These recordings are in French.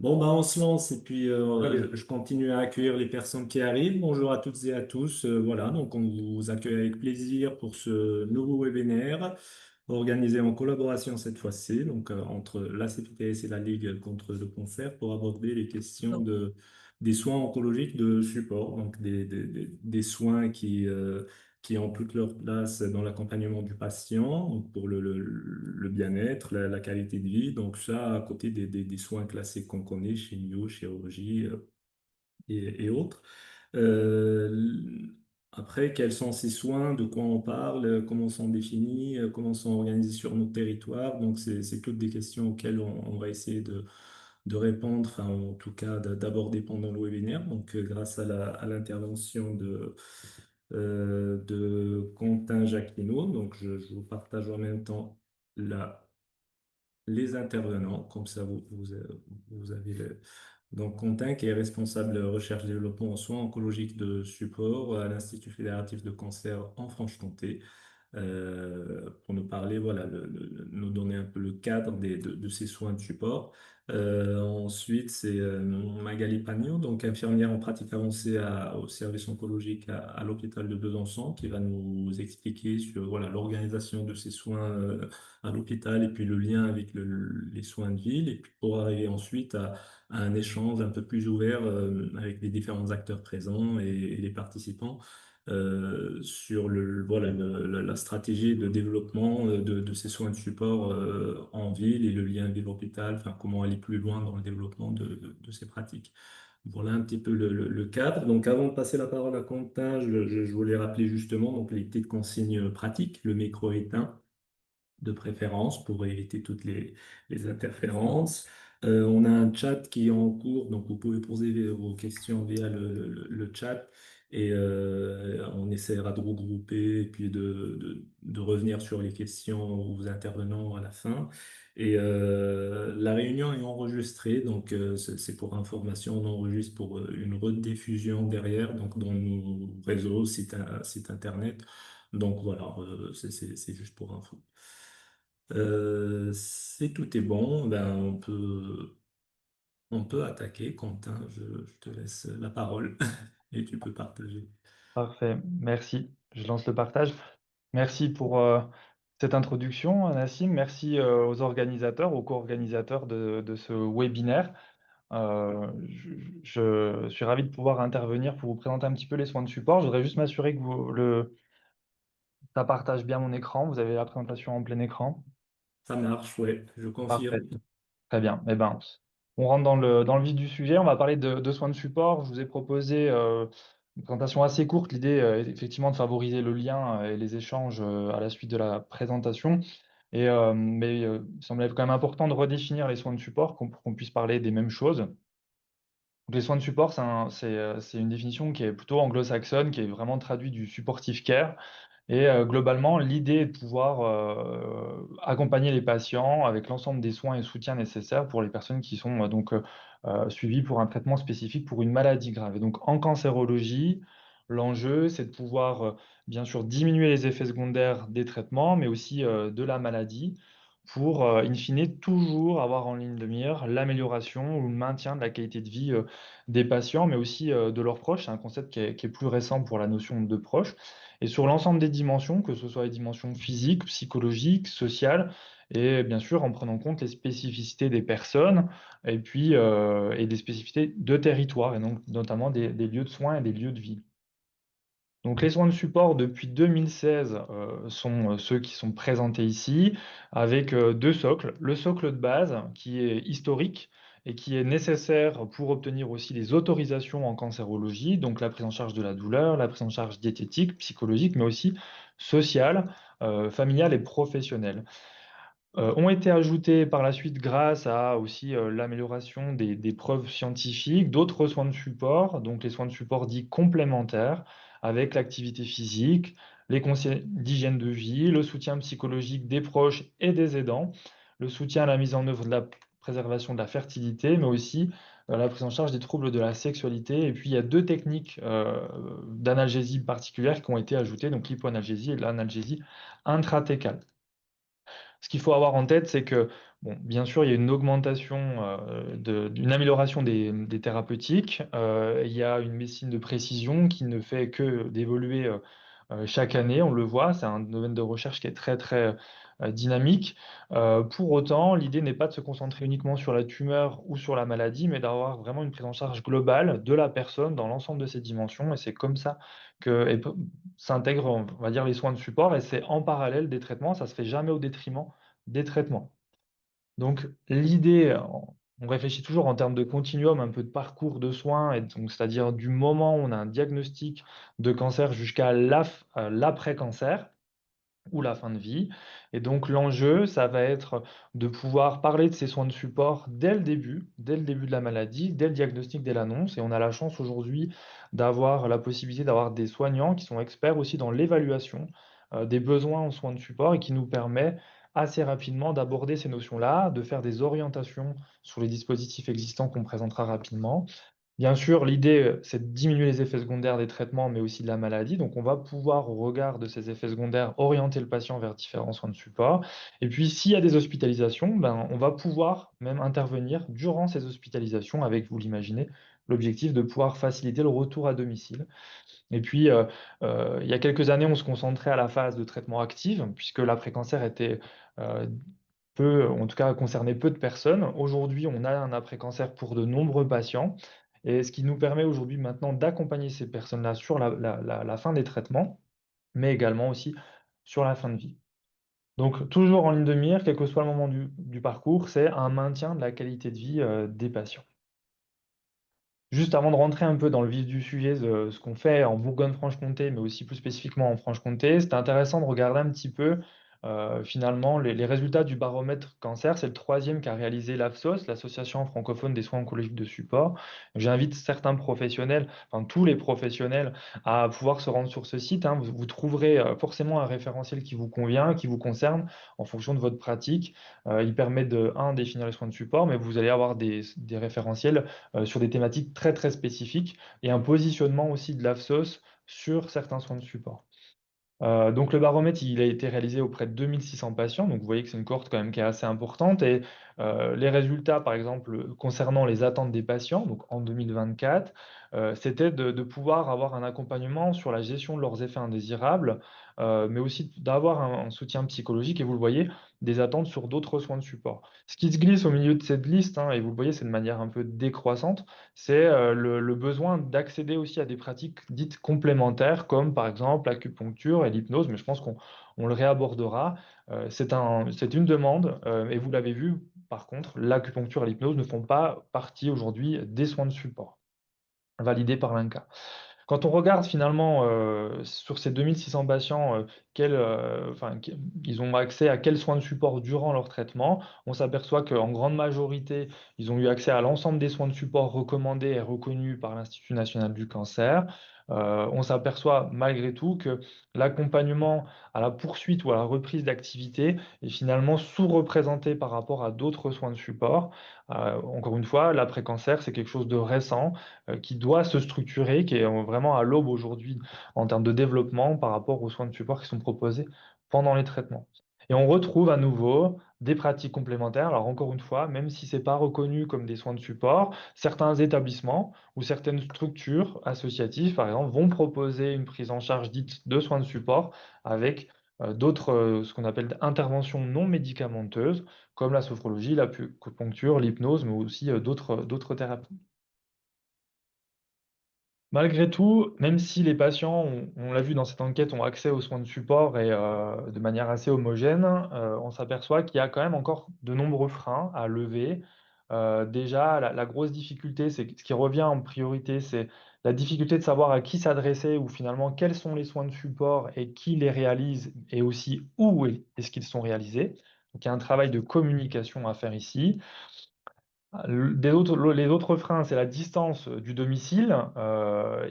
Bon, bah, on se lance et puis Allez. je continue à accueillir les personnes qui arrivent. Bonjour à toutes et à tous. Voilà, donc on vous accueille avec plaisir pour ce nouveau webinaire organisé en collaboration cette fois-ci, donc entre la CPTS et la Ligue contre le cancer pour aborder les questions des soins oncologiques de support, donc des soins qui ont toute leur place dans l'accompagnement du patient, donc pour le bien-être, la qualité de vie. Donc ça, à côté des soins classiques qu'on connaît, chimio, chirurgie et autres. Euh, Après, quels sont ces soins, de quoi on parle, comment sont définis, comment sont organisés sur notre territoire. Donc c'est toutes des questions auxquelles on va essayer de répondre, enfin en tout cas d'aborder pendant le webinaire. Donc grâce à à l'intervention de Quentin Jacquino. Donc, je vous partage en même temps les intervenants. Comme ça, vous avez donc Quentin qui est responsable recherche-développement en soins oncologiques de support à l'Institut fédératif de cancer en Franche-Comté pour nous parler, voilà, nous donner un peu le cadre de ces soins de support. Ensuite, c'est Magali Pagnot, donc infirmière en pratique avancée au service oncologique à l'hôpital de Besançon, qui va nous expliquer sur voilà, l'organisation de ces soins à l'hôpital et puis le lien avec les soins de ville, et puis pour arriver ensuite à un échange un peu plus ouvert avec les différents acteurs présents et les participants sur voilà, la stratégie de développement de ces soins de support en ville et le lien ville-hôpital, enfin, comment aller plus loin dans le développement de ces pratiques. Voilà un petit peu le cadre. Donc, avant de passer la parole à Quentin, je voulais rappeler justement donc, les petites consignes pratiques. Le micro est éteint de préférence pour éviter toutes les interférences. On a un chat qui est en cours, donc vous pouvez poser vos questions via le chat et on essaiera de regrouper et puis de revenir sur les questions aux intervenants à la fin. Et la réunion est enregistrée, donc c'est pour information, on enregistre pour une rediffusion derrière, donc dans nos réseaux, site internet. Donc voilà, c'est juste pour info. Si tout est bon, ben on peut attaquer. Quentin, je te laisse la parole et tu peux partager. Parfait, merci. Je lance le partage. Merci pour cette introduction, Nassim. Merci aux organisateurs, aux co-organisateurs de ce webinaire. Je suis ravi de pouvoir intervenir pour vous présenter un petit peu les soins de support. Je voudrais juste m'assurer que ça partage bien mon écran. Vous avez la présentation en plein écran. Ça marche, ouais, je Parfait. confirme. Très bien. Eh ben, on rentre dans le vif du sujet. On va parler de soins de support. Je vous ai proposé une présentation assez courte. L'idée est effectivement de favoriser le lien et les échanges à la suite de la présentation. Mais il semblait quand même important de redéfinir les soins de support pour qu'on puisse parler des mêmes choses. Donc, les soins de support, c'est une définition qui est plutôt anglo-saxonne, qui est vraiment traduite du supportive care. Et globalement, l'idée est de pouvoir accompagner les patients avec l'ensemble des soins et soutiens nécessaires pour les personnes qui sont suivies pour un traitement spécifique pour une maladie grave. Et donc en cancérologie, l'enjeu, c'est de pouvoir bien sûr diminuer les effets secondaires des traitements, mais aussi de la maladie pour, in fine, toujours avoir en ligne de mire l'amélioration ou le maintien de la qualité de vie des patients, mais aussi de leurs proches. C'est un concept qui est plus récent pour la notion de proche. Et sur l'ensemble des dimensions, que ce soit les dimensions physiques, psychologiques, sociales, et bien sûr en prenant en compte les spécificités des personnes et puis et des spécificités de territoire, et donc notamment des lieux de soins et des lieux de vie. Donc les soins de support depuis 2016 sont ceux qui sont présentés ici, avec deux socles. Le socle de base qui est historique et qui est nécessaire pour obtenir aussi les autorisations en cancérologie, donc la prise en charge de la douleur, la prise en charge diététique, psychologique, mais aussi sociale, familiale et professionnelle. Ont été ajoutés par la suite grâce à aussi l'amélioration des preuves scientifiques, d'autres soins de support, donc les soins de support dits complémentaires, avec l'activité physique, les conseils d'hygiène de vie, le soutien psychologique des proches et des aidants, le soutien à la mise en œuvre de la préservation de la fertilité, mais aussi la prise en charge des troubles de la sexualité. Et puis il y a deux techniques d'analgésie particulières qui ont été ajoutées, donc l'hypoanalgésie et l'analgésie intrathecale. Ce qu'il faut avoir en tête, c'est que, bon, bien sûr, il y a une augmentation, d'une amélioration des thérapeutiques. Il y a une médecine de précision qui ne fait que d'évoluer, chaque année, on le voit. C'est un domaine de recherche qui est très, très, dynamique. Pour autant, l'idée n'est pas de se concentrer uniquement sur la tumeur ou sur la maladie, mais d'avoir vraiment une prise en charge globale de la personne dans l'ensemble de ses dimensions, et c'est comme ça que et pe s'intègrent, on va dire, les soins de support, et c'est en parallèle des traitements. Ça se fait jamais au détriment des traitements. Donc l'idée, on réfléchit toujours en termes de continuum, un peu de parcours de soins, et donc c'est-à-dire du moment où on a un diagnostic de cancer jusqu'à l'après-cancer ou la fin de vie. Et donc l'enjeu, ça va être de pouvoir parler de ces soins de support dès le début de la maladie, dès le diagnostic, dès l'annonce. Et on a la chance aujourd'hui d'avoir la possibilité d'avoir des soignants qui sont experts aussi dans l'évaluation des besoins en soins de support, et qui nous permet assez rapidement d'aborder ces notions-là, de faire des orientations sur les dispositifs existants qu'on présentera rapidement. Bien sûr, l'idée, c'est de diminuer les effets secondaires des traitements, mais aussi de la maladie. Donc, on va pouvoir, au regard de ces effets secondaires, orienter le patient vers différents soins de support. Et puis, s'il y a des hospitalisations, ben, on va pouvoir même intervenir durant ces hospitalisations avec, vous l'imaginez, l'objectif de pouvoir faciliter le retour à domicile. Et puis, il y a quelques années, on se concentrait à la phase de traitement active, puisque l'après-cancer était, heu, peu, en tout cas, concernait peu de personnes. Aujourd'hui, on a un après-cancer pour de nombreux patients, et ce qui nous permet aujourd'hui maintenant d'accompagner ces personnes-là sur la fin des traitements, mais également aussi sur la fin de vie. Donc toujours en ligne de mire, quel que soit le moment du parcours, c'est un maintien de la qualité de vie, des patients. Juste avant de rentrer un peu dans le vif du sujet, de ce qu'on fait en Bourgogne-Franche-Comté, mais aussi plus spécifiquement en Franche-Comté, c'était intéressant de regarder un petit peu, finalement les résultats du baromètre cancer. C'est le troisième qu'a réalisé l'AFSOS, l'Association francophone des soins oncologiques de support. J'invite certains professionnels, enfin tous les professionnels, à pouvoir se rendre sur ce site, hein. Vous trouverez, forcément un référentiel qui vous convient, qui vous concerne en fonction de votre pratique. Il permet de définir les soins de support, mais vous allez avoir des référentiels sur des thématiques très, très spécifiques, et un positionnement aussi de l'AFSOS sur certains soins de support. Donc le baromètre, il a été réalisé auprès de 2 600 patients, donc vous voyez que c'est une cohorte quand même qui est assez importante, et les résultats, par exemple, concernant les attentes des patients, donc en 2024, c'était de pouvoir avoir un accompagnement sur la gestion de leurs effets indésirables, mais aussi d'avoir un soutien psychologique, et vous le voyez, des attentes sur d'autres soins de support. Ce qui se glisse au milieu de cette liste, hein, et vous le voyez, c'est de manière un peu décroissante, c'est, le besoin d'accéder aussi à des pratiques dites complémentaires, comme par exemple l'acupuncture et l'hypnose, mais je pense qu'on le réabordera. C'est une demande, et vous l'avez vu, par contre, l'acupuncture et l'hypnose ne font pas partie aujourd'hui des soins de support validés par l'INCa. Quand on regarde finalement, sur ces 2 600 patients, enfin, ils ont accès à quels soins de support durant leur traitement, on s'aperçoit qu'en grande majorité, ils ont eu accès à l'ensemble des soins de support recommandés et reconnus par l'Institut national du cancer. On s'aperçoit malgré tout que l'accompagnement à la poursuite ou à la reprise d'activité est finalement sous-représenté par rapport à d'autres soins de support. Encore une fois, l'après-cancer, c'est quelque chose de récent, qui doit se structurer, qui est vraiment à l'aube aujourd'hui en termes de développement par rapport aux soins de support qui sont proposés pendant les traitements. Et on retrouve à nouveau des pratiques complémentaires. Alors encore une fois, même si c'est pas reconnu comme des soins de support, certains établissements ou certaines structures associatives, par exemple, vont proposer une prise en charge dite de soins de support avec d'autres, ce qu'on appelle interventions non médicamenteuses, comme la sophrologie, l'acupuncture, l'hypnose, mais aussi d'autres thérapies. Malgré tout, même si les patients, on l'a vu dans cette enquête, ont accès aux soins de support, et de manière assez homogène, on s'aperçoit qu'il y a quand même encore de nombreux freins à lever. Déjà, la grosse difficulté, c'est ce qui revient en priorité, c'est la difficulté de savoir à qui s'adresser, ou finalement quels sont les soins de support et qui les réalise, et aussi où est-ce qu'ils sont réalisés. Donc il y a un travail de communication à faire ici. Les autres freins, c'est la distance, du domicile,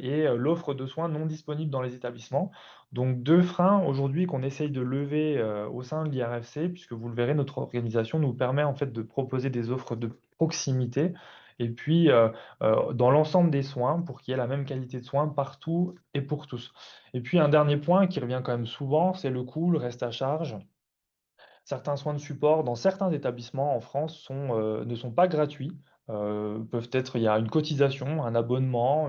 et l'offre de soins non disponible dans les établissements. Donc 2 freins aujourd'hui qu'on essaye de lever, au sein de l'IRFC, puisque vous le verrez, notre organisation nous permet en fait de proposer des offres de proximité, et puis, dans l'ensemble des soins, pour qu'il y ait la même qualité de soins partout et pour tous. Et puis un dernier point qui revient quand même souvent, c'est le coût, le reste à charge. Certains soins de support dans certains établissements en France ne sont pas gratuits. Peuvent être il y a une cotisation, un abonnement,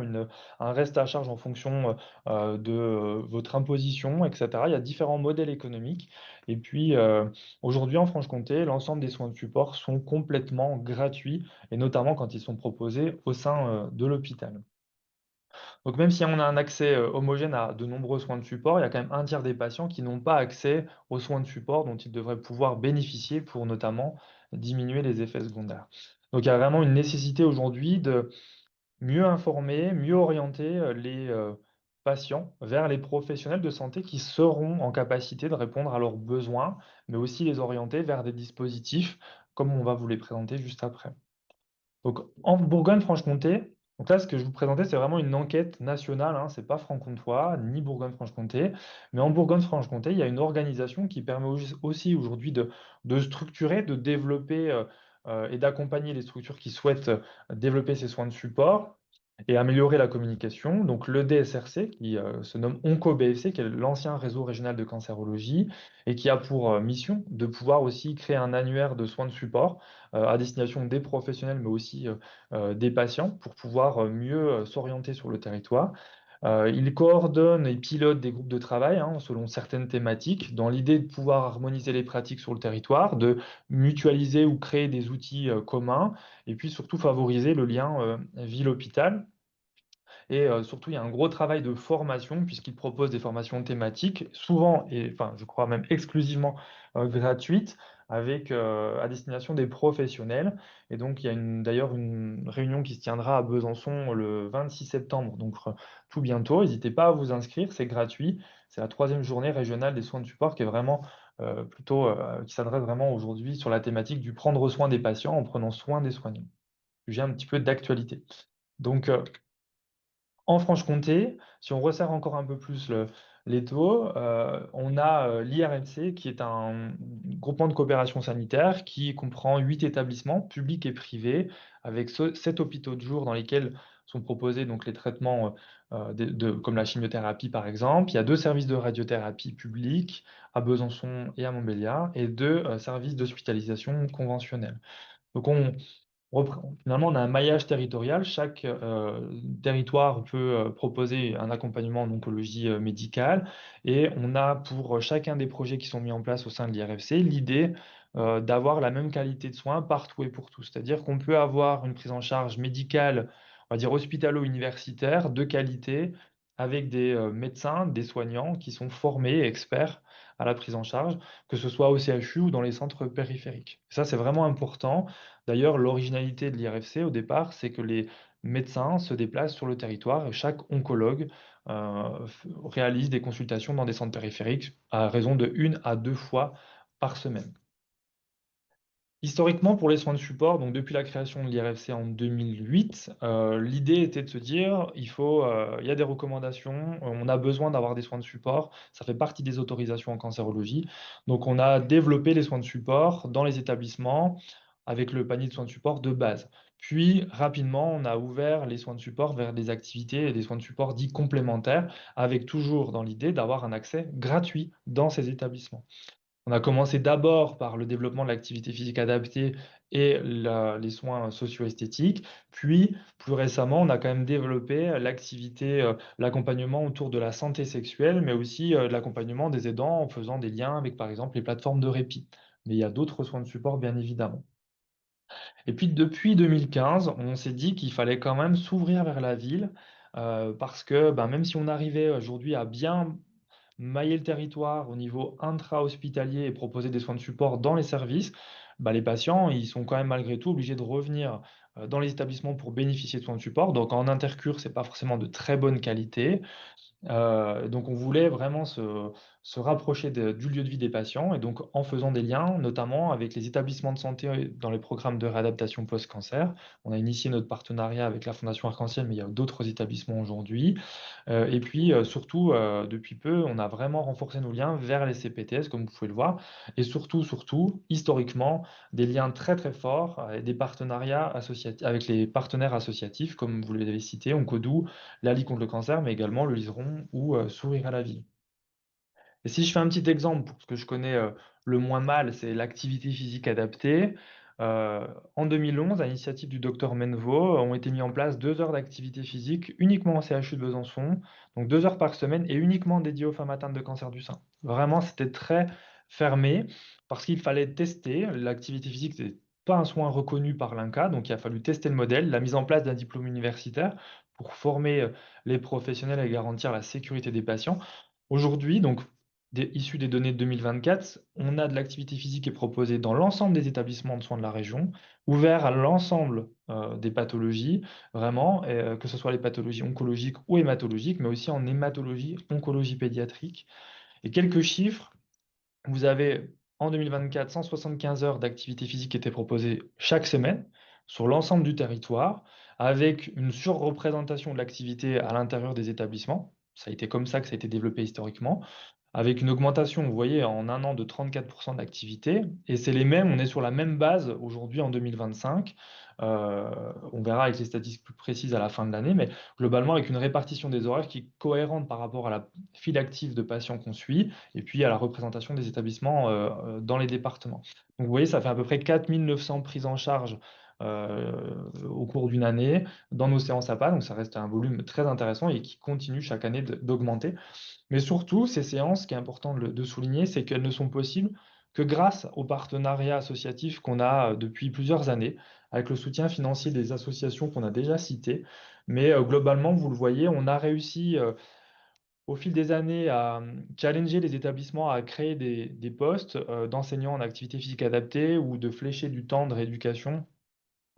un reste à charge en fonction, de votre imposition et cetera. Il y a différents modèles économiques et puis, aujourd'hui en Franche-Comté, l'ensemble des soins de support sont complètement gratuits et notamment quand ils sont proposés au sein, de l'hôpital. Donc même si on a un accès, homogène à de nombreux soins de support, il y a quand même un tiers des patients qui n'ont pas accès aux soins de support dont ils devraient pouvoir bénéficier pour notamment diminuer les effets secondaires. Donc il y a vraiment une nécessité aujourd'hui de mieux informer, mieux orienter, patients vers les professionnels de santé qui seront en capacité de répondre à leurs besoins, mais aussi les orienter vers des dispositifs comme on va vous les présenter juste après. Donc en Bourgogne-Franche-Comté, donc là, ce que je vous présentais, c'est vraiment une enquête nationale, hein, c'est pas franc-comtois, ni Bourgogne-Franche-Comté. Mais en Bourgogne-Franche-Comté, il y a une organisation qui permet aussi aujourd'hui de structurer, de développer, et d'accompagner les structures qui souhaitent, développer ces soins de support et améliorer la communication. Donc le DSRC, qui, se nomme OncoBFC, qui est l'ancien réseau régional de cancérologie et qui a pour, mission de pouvoir aussi créer un annuaire de soins de support à destination des professionnels, mais aussi des patients, pour pouvoir mieux s'orienter sur le territoire. Il coordonne et pilote des groupes de travail hein, selon certaines thématiques, dans l'idée de pouvoir harmoniser les pratiques sur le territoire, de mutualiser ou créer des outils communs, et puis surtout favoriser le lien ville-hôpital. Et surtout, il y a un gros travail de formation puisqu'ils proposent des formations thématiques, souvent et enfin, je crois même exclusivement, gratuites avec, à destination des professionnels et donc il y a d'ailleurs une réunion qui se tiendra à Besançon le 26 septembre, donc tout bientôt. N'hésitez pas à vous inscrire, c'est gratuit. C'est la troisième journée régionale des soins de support qui est vraiment, qui s'adresse vraiment aujourd'hui sur la thématique du prendre soin des patients en prenant soin des soignants. Sujet un petit peu d'actualité. Donc, en Franche-Comté, si on resserre encore un peu plus l'étau, on a, l'IRMC qui est un groupement de coopération sanitaire qui comprend 8 établissements publics et privés avec 7 hôpitaux de jour dans lesquels sont proposés donc les traitements, comme la chimiothérapie par exemple. Il y a 2 services de radiothérapie publics à Besançon et à Montbéliard et 2 services d'hospitalisation conventionnelle. Donc finalement, on a un maillage territorial. Chaque territoire peut proposer un accompagnement en oncologie médicale. Et on a pour chacun des projets qui sont mis en place au sein de l'IRFC l'idée d'avoir la même qualité de soins partout et pour tous. C'est-à-dire qu'on peut avoir une prise en charge médicale, on va dire hospitalo-universitaire, de qualité, avec des médecins, des soignants qui sont formés et experts à la prise en charge, que ce soit au CHU ou dans les centres périphériques. Ça, c'est vraiment important. D'ailleurs, l'originalité de l'IRFC au départ, c'est que les médecins se déplacent sur le territoire et chaque oncologue réalise des consultations dans des centres périphériques à raison de 1 à 2 fois par semaine. Historiquement, pour les soins de support, donc depuis la création de l'IRFC en 2008, l'idée était de se dire, il y a des recommandations, on a besoin d'avoir des soins de support, ça fait partie des autorisations en cancérologie. Donc on a développé les soins de support dans les établissements avec le panier de soins de support de base. Puis rapidement, on a ouvert les soins de support vers des activités et des soins de support dits complémentaires, avec toujours dans l'idée d'avoir un accès gratuit dans ces établissements. On a commencé d'abord par le développement de l'activité physique adaptée et les soins socio-esthétiques. Puis, plus récemment, on a quand même développé l'activité, l'accompagnement autour de la santé sexuelle, mais aussi de l'accompagnement des aidants en faisant des liens avec, par exemple, les plateformes de répit. Mais il y a d'autres soins de support, bien évidemment. Et puis, depuis 2015, on s'est dit qu'il fallait quand même s'ouvrir vers la ville, parce que ben, même si on arrivait aujourd'hui à bien mailler le territoire au niveau intra-hospitalier et proposer des soins de support dans les services, bah, les patients, ils sont quand même malgré tout obligés de revenir dans les établissements pour bénéficier de soins de support. Donc en intercure, c'est pas forcément de très bonne qualité. Donc on voulait vraiment se rapprocher du lieu de vie des patients et donc en faisant des liens, notamment avec les établissements de santé dans les programmes de réadaptation post-cancer. On a initié notre partenariat avec la Fondation Arc-en-Ciel, mais il y a d'autres établissements aujourd'hui. Et puis surtout, depuis peu, on a vraiment renforcé nos liens vers les CPTS, comme vous pouvez le voir, et surtout, historiquement, des liens très très forts, des partenariats avec les partenaires associatifs, comme vous l'avez cité, Oncodou, la Ligue contre le cancer, mais également le Liseron ou Sourire à la vie. Et si je fais un petit exemple, parce que je connais le moins mal, c'est l'activité physique adaptée. En 2011, à l'initiative du docteur Menvaux, ont été mis en place 2 heures d'activité physique uniquement au CHU de Besançon, donc 2 heures par semaine et uniquement dédiées aux femmes atteintes de cancer du sein. Vraiment, c'était très fermé parce qu'il fallait tester. L'activité physique, c'est pas un soin reconnu par l'INCa, donc il a fallu tester le modèle, la mise en place d'un diplôme universitaire pour former les professionnels et garantir la sécurité des patients. Aujourd'hui, donc issu des données de 2024, on a de l'activité physique qui est proposée dans l'ensemble des établissements de soins de la région, ouvert à l'ensemble des pathologies, vraiment, que ce soit les pathologies oncologiques ou hématologiques, mais aussi en hématologie, oncologie pédiatrique. Et quelques chiffres, vous avez en 2024 175 heures d'activité physique qui étaient proposées chaque semaine sur l'ensemble du territoire, avec une surreprésentation de l'activité à l'intérieur des établissements. Ça a été comme ça que ça a été développé historiquement, avec une augmentation, vous voyez, en un an de 34% d'activité. Et c'est les mêmes, on est sur la même base aujourd'hui en 2025. On verra avec les statistiques plus précises à la fin de l'année, mais globalement avec une répartition des horaires qui est cohérente par rapport à la file active de patients qu'on suit et puis à la représentation des établissements dans les départements. Donc vous voyez, ça fait à peu près 4 900 prises en charge au cours d'une année dans nos séances APA, donc ça reste un volume très intéressant et qui continue chaque année d'augmenter. Mais surtout, ces séances, ce qui est important de souligner, c'est qu'elles ne sont possibles que grâce au partenariat associatif qu'on a depuis plusieurs années, avec le soutien financier des associations qu'on a déjà citées. Mais globalement, vous le voyez, on a réussi au fil des années à challenger les établissements à créer des postes d'enseignants en activité physique adaptée ou de flécher du temps de rééducation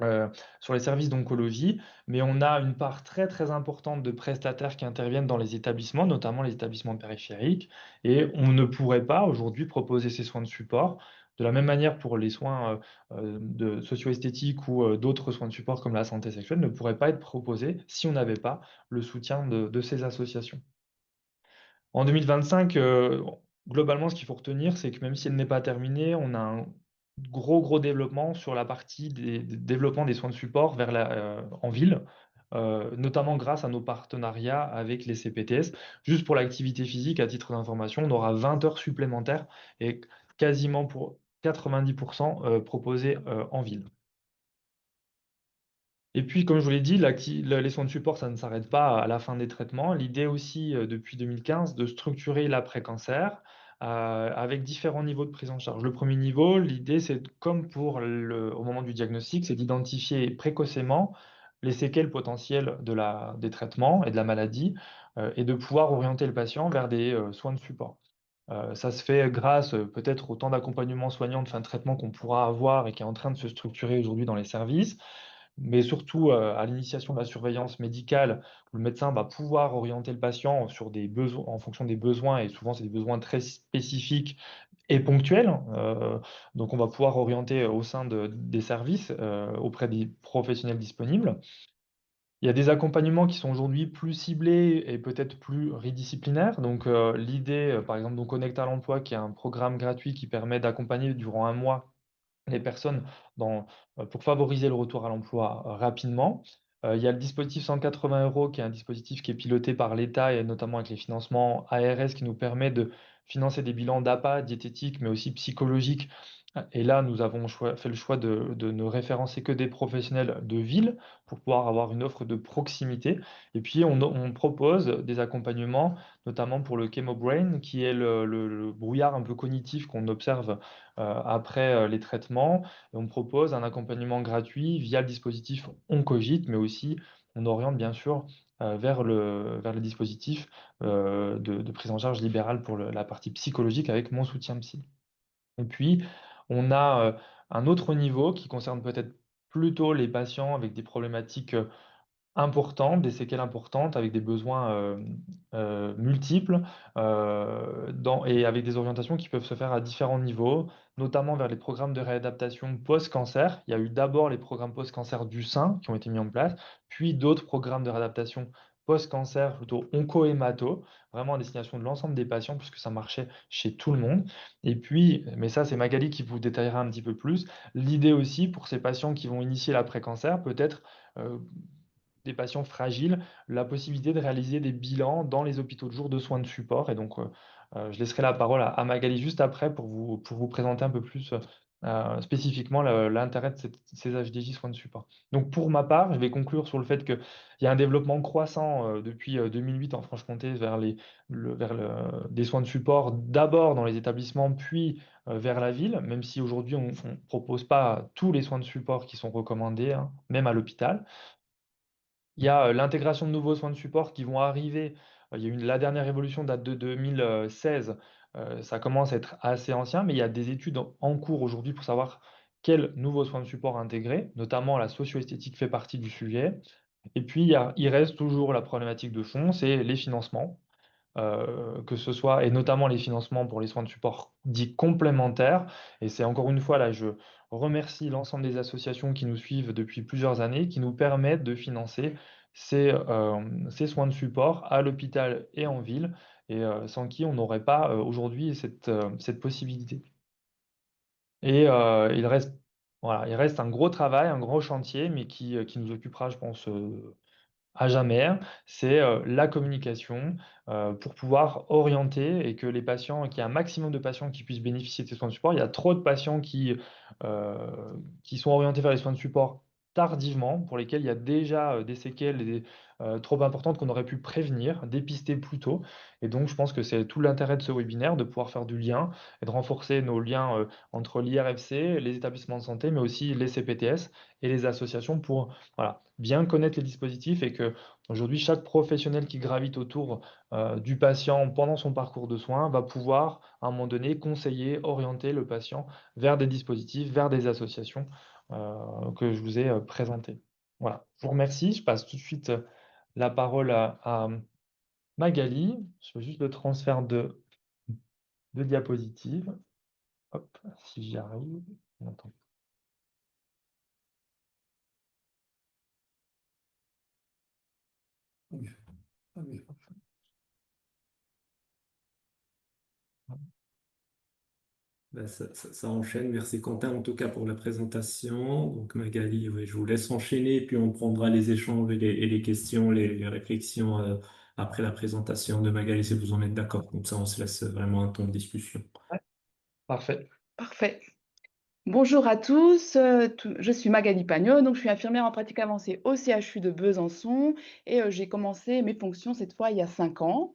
euh, sur les services d'oncologie, mais on a une part très très importante de prestataires qui interviennent dans les établissements, notamment les établissements périphériques, et on ne pourrait pas aujourd'hui proposer ces soins de support. De la même manière pour les soins de socio-esthétiques ou d'autres soins de support comme la santé sexuelle ne pourraient pas être proposés si on n'avait pas le soutien de ces associations. En 2025, globalement, ce qu'il faut retenir, c'est que même si elle n'est pas terminée, on a un gros développement sur la partie des développement des soins de support en ville, notamment grâce à nos partenariats avec les CPTS. Juste pour l'activité physique, à titre d'information, on aura 20 heures supplémentaires et quasiment pour 90% proposés en ville. Et puis, comme je vous l'ai dit, les soins de support, ça ne s'arrête pas à la fin des traitements. L'idée aussi, depuis 2015, de structurer l'après-cancer avec différents niveaux de prise en charge. Le premier niveau, l'idée, c'est comme au moment du diagnostic, c'est d'identifier précocement les séquelles potentielles des traitements et de la maladie et de pouvoir orienter le patient vers des soins de support. Ça se fait grâce peut-être au temps d'accompagnement soignant de fin de traitement qu'on pourra avoir et qui est en train de se structurer aujourd'hui dans les services, mais surtout à l'initiation de la surveillance médicale, où le médecin va pouvoir orienter le patient sur des besoins, en fonction des besoins, et souvent c'est des besoins très spécifiques et ponctuels. Donc on va pouvoir orienter au sein des services auprès des professionnels disponibles. Il y a des accompagnements qui sont aujourd'hui plus ciblés et peut-être plus pluridisciplinaires. Donc l'idée, par exemple, donc Connect à l'emploi, qui est un programme gratuit qui permet d'accompagner durant un mois les personnes pour favoriser le retour à l'emploi rapidement. Il y a le dispositif 180 euros, qui est un dispositif qui est piloté par l'État et notamment avec les financements ARS, qui nous permet de financer des bilans d'APA, diététiques, mais aussi psychologiques. Et là, nous avons fait le choix de ne référencer que des professionnels de ville pour pouvoir avoir une offre de proximité. Et puis, on propose des accompagnements, notamment pour le chemobrain, qui est le brouillard un peu cognitif qu'on observe après les traitements. Et on propose un accompagnement gratuit via le dispositif Oncogite, mais aussi on oriente bien sûr vers le dispositif de prise en charge libérale pour la partie psychologique avec mon soutien psy. Et puis, on a un autre niveau qui concerne peut-être plutôt les patients avec des problématiques importantes, des séquelles importantes, avec des besoins multiples, et avec des orientations qui peuvent se faire à différents niveaux, notamment vers les programmes de réadaptation post-cancer. Il y a eu d'abord les programmes post-cancer du sein qui ont été mis en place, puis d'autres programmes de réadaptation post-cancer, plutôt onco-hémato, vraiment à destination de l'ensemble des patients, puisque ça marchait chez tout le monde. Et puis, mais ça, c'est Magali qui vous détaillera un petit peu plus, l'idée aussi pour ces patients qui vont initier l'après-cancer, peut-être euh, des patients fragiles, la possibilité de réaliser des bilans dans les hôpitaux de jour de soins de support. Et donc, Je laisserai la parole à Magali juste après pour vous présenter un peu plus, spécifiquement l'intérêt de ces HDJ soins de support. Donc pour ma part, je vais conclure sur le fait qu'il y a un développement croissant, depuis, 2008 en Franche-Comté vers des soins de support, d'abord dans les établissements, puis, vers la ville, même si aujourd'hui on ne propose pas tous les soins de support qui sont recommandés, hein, même à l'hôpital. Il y a, l'intégration de nouveaux soins de support qui vont arriver. Il y a eu la dernière évolution date de 2016, ça commence à être assez ancien, mais il y a des études en cours aujourd'hui pour savoir quels nouveaux soins de support intégrer, notamment la socio-esthétique fait partie du sujet. Et puis il reste toujours la problématique de fond, c'est les financements. Que ce soit et notamment les financements pour les soins de support dits complémentaires. Et c'est encore une fois, là, je remercie l'ensemble des associations qui nous suivent depuis plusieurs années, qui nous permettent de financer ces soins de support à l'hôpital et en ville, et sans qui on n'aurait pas, aujourd'hui cette possibilité. Et il reste un gros travail, un gros chantier, mais qui nous occupera, je pense, à jamais, hein. C'est, la communication, pour pouvoir orienter et que les patients qu'il y ait un maximum de patients qui puissent bénéficier de ces soins de support. Il y a trop de patients qui sont orientés vers les soins de support tardivement, pour lesquels il y a déjà, des séquelles trop importantes qu'on aurait pu prévenir, dépister plus tôt. Et donc je pense que c'est tout l'intérêt de ce webinaire, de pouvoir faire du lien et de renforcer nos liens, entre l'IRFC, les établissements de santé, mais aussi les CPTS et les associations pour, voilà, bien connaître les dispositifs, et que aujourd'hui chaque professionnel qui gravite autour, du patient pendant son parcours de soins va pouvoir, à un moment donné, conseiller, orienter le patient vers des dispositifs, vers des associations, que je vous ai, présentées. Voilà, je vous remercie. Je passe tout de suite, la parole à Magali. Je fais juste le transfert de diapositive. Hop, si j'y arrive. Attends. Ben, ça enchaîne. Merci Quentin, en tout cas pour la présentation. Donc Magali, ouais, je vous laisse enchaîner, puis on prendra les échanges et les questions, les réflexions après la présentation de Magali, si vous en êtes d'accord. Comme ça, on se laisse vraiment un temps de discussion. Ouais, parfait. Parfait. Bonjour à tous, je suis Magali Pagnot, donc je suis infirmière en pratique avancée au CHU de Besançon et j'ai commencé mes fonctions cette fois il y a 5 ans.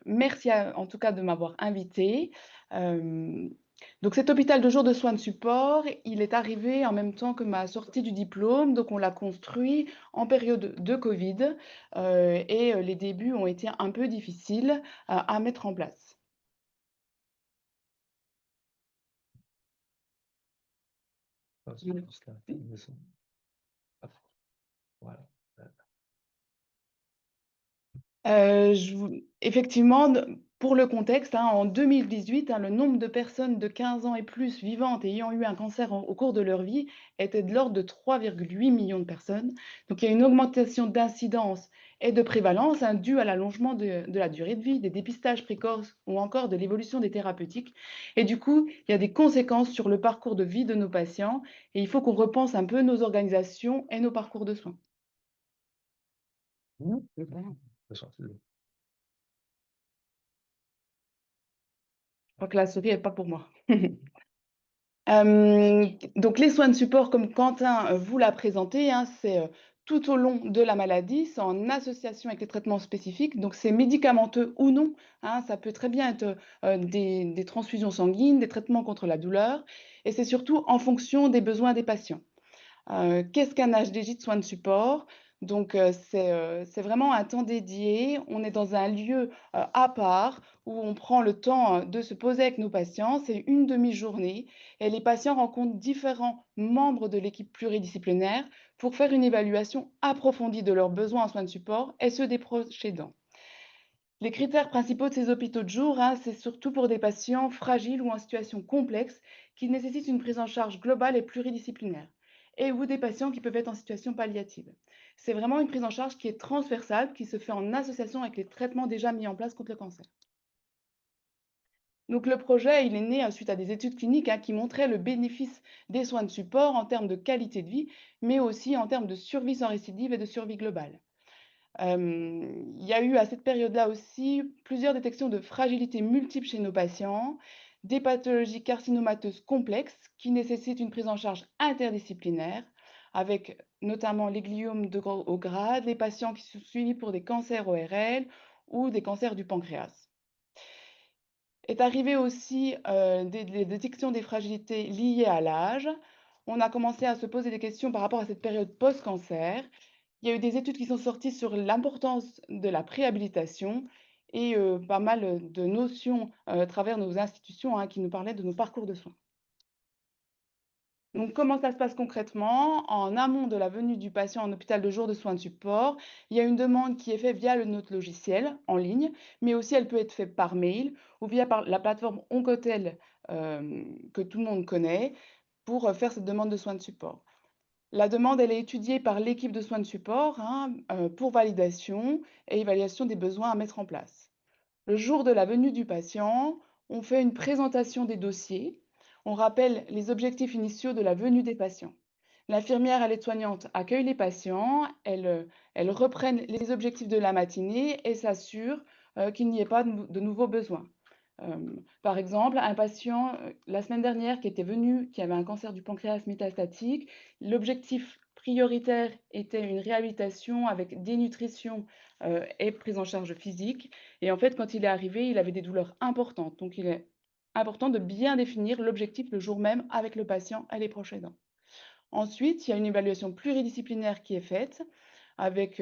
Merci en tout cas de m'avoir invitée. Donc cet hôpital de jour de soins de support, il est arrivé en même temps que ma sortie du diplôme, donc on l'a construit en période de Covid, et les débuts ont été un peu difficiles à mettre en place. Voilà. Effectivement, pour le contexte, hein, en 2018, hein, le nombre de personnes de 15 ans et plus vivantes ayant eu un cancer au cours de leur vie était de l'ordre de 3,8 millions de personnes. Donc il y a une augmentation d'incidence et de prévalence, hein, due à l'allongement de la durée de vie, des dépistages précoces ou encore de l'évolution des thérapeutiques. Et du coup, il y a des conséquences sur le parcours de vie de nos patients et il faut qu'on repense un peu nos organisations et nos parcours de soins. Je crois que la souris n'est pas pour moi. Donc les soins de support, comme Quentin vous l'a présenté, hein, c'est tout au long de la maladie, c'est en association avec les traitements spécifiques, donc c'est médicamenteux ou non, hein, ça peut très bien être des transfusions sanguines, des traitements contre la douleur, et c'est surtout en fonction des besoins des patients. Qu'est-ce qu'un HDJ de soins de support? Donc, c'est vraiment un temps dédié. On est dans un lieu à part où on prend le temps de se poser avec nos patients. C'est une demi-journée et les patients rencontrent différents membres de l'équipe pluridisciplinaire pour faire une évaluation approfondie de leurs besoins en soins de support et ceux des proches aidants. Les critères principaux de ces hôpitaux de jour, hein, c'est surtout pour des patients fragiles ou en situation complexe qui nécessitent une prise en charge globale et pluridisciplinaire, et ou des patients qui peuvent être en situation palliative. C'est vraiment une prise en charge qui est transversale, qui se fait en association avec les traitements déjà mis en place contre le cancer. Donc le projet, il est né suite à des études cliniques, hein, qui montraient le bénéfice des soins de support en termes de qualité de vie, mais aussi en termes de survie sans récidive et de survie globale. Il y a eu à cette période-là aussi plusieurs détections de fragilité multiples chez nos patients, des pathologies carcinomateuses complexes qui nécessitent une prise en charge interdisciplinaire, avec notamment les gliomes de haut grade, les patients qui sont suivis pour des cancers ORL ou des cancers du pancréas. Est arrivé aussi des détections des fragilités liées à l'âge. On a commencé à se poser des questions par rapport à cette période post-cancer. Il y a eu des études qui sont sorties sur l'importance de la préhabilitation et pas mal de notions à travers nos institutions, hein, qui nous parlaient de nos parcours de soins. Donc, comment ça se passe concrètement? En amont de la venue du patient en hôpital de jour de soins de support, il y a une demande qui est faite via notre logiciel en ligne, mais aussi elle peut être faite par mail ou via la plateforme Oncotel que tout le monde connaît pour faire cette demande de soins de support. La demande, elle est étudiée par l'équipe de soins de support, hein, pour validation et évaluation des besoins à mettre en place. Le jour de la venue du patient, on fait une présentation des dossiers. On rappelle les objectifs initiaux de la venue des patients. L'infirmière et l'aide-soignante accueillent les patients, elles reprennent les objectifs de la matinée et s'assurent qu'il n'y ait pas de nouveaux besoins. Par exemple, un patient la semaine dernière qui était venu, qui avait un cancer du pancréas métastatique, l'objectif prioritaire était une réhabilitation avec dénutrition et prise en charge physique. Et en fait, quand il est arrivé, il avait des douleurs importantes. Donc, il est important de bien définir l'objectif le jour même avec le patient et les proches aidants. Ensuite, il y a une évaluation pluridisciplinaire qui est faite avec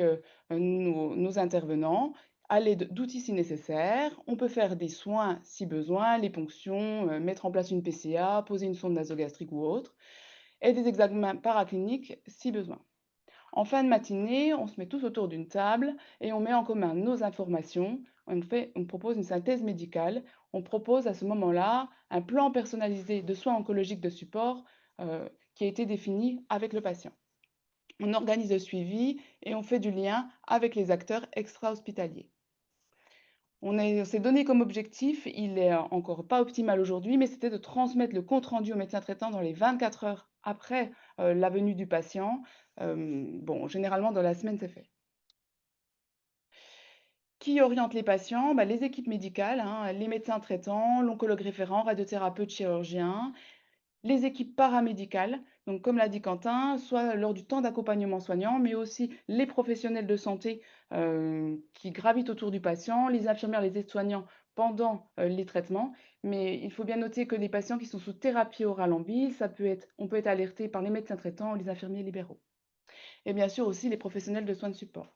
nos intervenants à l'aide d'outils si nécessaire. On peut faire des soins si besoin, les ponctions, mettre en place une PCA, poser une sonde nasogastrique ou autre, et des examens paracliniques si besoin. En fin de matinée, on se met tous autour d'une table et on met en commun nos informations. On propose une synthèse médicale. On propose à ce moment-là un plan personnalisé de soins oncologiques de support qui a été défini avec le patient. On organise le suivi et on fait du lien avec les acteurs extra-hospitaliers. On s'est donné comme objectif, il n'est encore pas optimal aujourd'hui, mais c'était de transmettre le compte-rendu au médecin traitant dans les 24 heures après la venue du patient. Bon, généralement, dans la semaine, c'est fait. Qui oriente les patients? Bah, les équipes médicales, hein, les médecins traitants, l'oncologue référent, radiothérapeute, chirurgien, les équipes paramédicales, donc comme l'a dit Quentin, soit lors du temps d'accompagnement soignant, mais aussi les professionnels de santé qui gravitent autour du patient, les infirmières, les aides-soignants pendant les traitements. Mais il faut bien noter que les patients qui sont sous thérapie orale en bile, on peut être alerté par les médecins traitants ou les infirmiers libéraux. Et bien sûr aussi les professionnels de soins de support.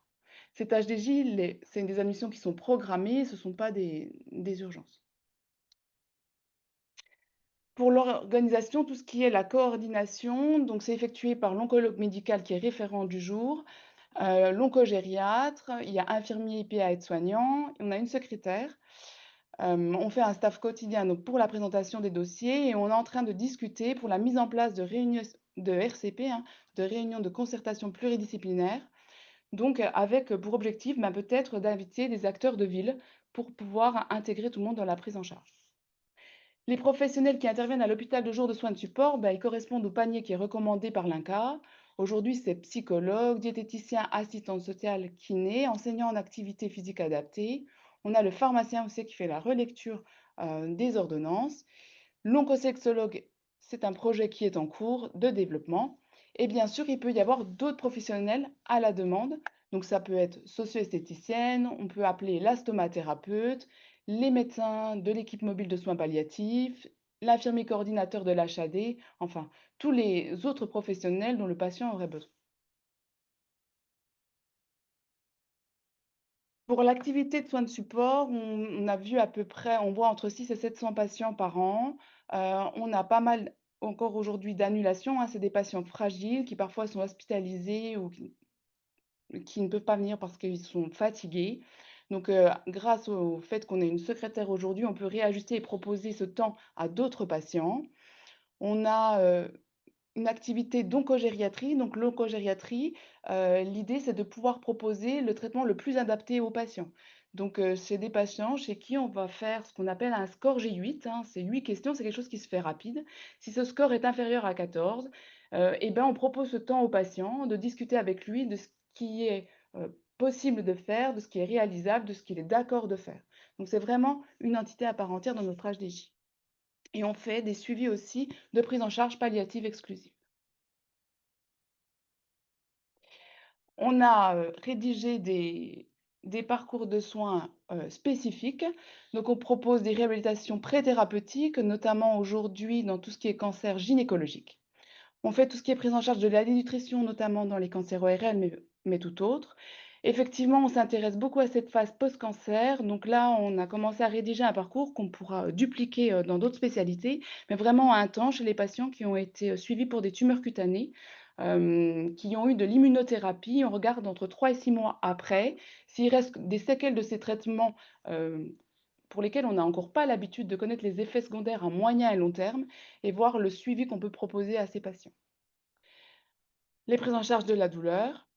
Ces HDJ, c'est des admissions qui sont programmées, ce ne sont pas des urgences. Pour l'organisation, tout ce qui est la coordination, donc c'est effectué par l'oncologue médical qui est référent du jour, l'oncogériatre, il y a infirmier, PA, aide-soignant, on a une secrétaire. On fait un staff quotidien donc pour la présentation des dossiers et on est en train de discuter pour la mise en place de réunions de RCP, hein, de réunions de concertation pluridisciplinaire. Donc avec pour objectif peut-être d'inviter des acteurs de ville pour pouvoir intégrer tout le monde dans la prise en charge. Les professionnels qui interviennent à l'hôpital de jour de soins de support, ils correspondent au panier qui est recommandé par l'INCa. Aujourd'hui, c'est psychologue, diététicien, assistante sociale, kiné, enseignant en activité physique adaptée. On a le pharmacien aussi qui fait la relecture des ordonnances. L'oncosexologue, c'est un projet qui est en cours de développement. Et bien sûr, il peut y avoir d'autres professionnels à la demande. Donc, ça peut être socio-esthéticienne, on peut appeler la stomathérapeute, les médecins de l'équipe mobile de soins palliatifs, l'infirmier coordinateur de l'HAD, enfin, tous les autres professionnels dont le patient aurait besoin. Pour l'activité de soins de support, on a vu à peu près, on voit entre 6 et 700 patients par an. On a pas mal encore aujourd'hui d'annulations, hein. C'est des patients fragiles qui parfois sont hospitalisés ou qui ne peuvent pas venir parce qu'ils sont fatigués. Donc, grâce au fait qu'on ait une secrétaire aujourd'hui, on peut réajuster et proposer ce temps à d'autres patients. On a une activité d'oncogériatrie. Donc l'oncogériatrie, l'idée, c'est de pouvoir proposer le traitement le plus adapté aux patients. Donc c'est des patients chez qui on va faire ce qu'on appelle un score G8, hein. C'est 8 questions, c'est quelque chose qui se fait rapide. Si ce score est inférieur à 14, on propose ce temps au patient de discuter avec lui de ce qui est possible de faire, de ce qui est réalisable, de ce qu'il est d'accord de faire. Donc c'est vraiment une entité à part entière dans notre HDJ. Et on fait des suivis aussi de prise en charge palliative exclusive. On a rédigé des parcours de soins spécifiques. Donc, on propose des réhabilitations pré-thérapeutiques, notamment aujourd'hui dans tout ce qui est cancer gynécologique. On fait tout ce qui est prise en charge de la dénutrition, notamment dans les cancers ORL, mais tout autre. Effectivement, on s'intéresse beaucoup à cette phase post-cancer. Donc là, on a commencé à rédiger un parcours qu'on pourra dupliquer dans d'autres spécialités, mais vraiment à un temps chez les patients qui ont été suivis pour des tumeurs cutanées, qui ont eu de l'immunothérapie. On regarde entre 3 et 6 mois après s'il reste des séquelles de ces traitements pour lesquels on n'a encore pas l'habitude de connaître les effets secondaires à moyen et long terme et voir le suivi qu'on peut proposer à ces patients. Les prises en charge de la douleur,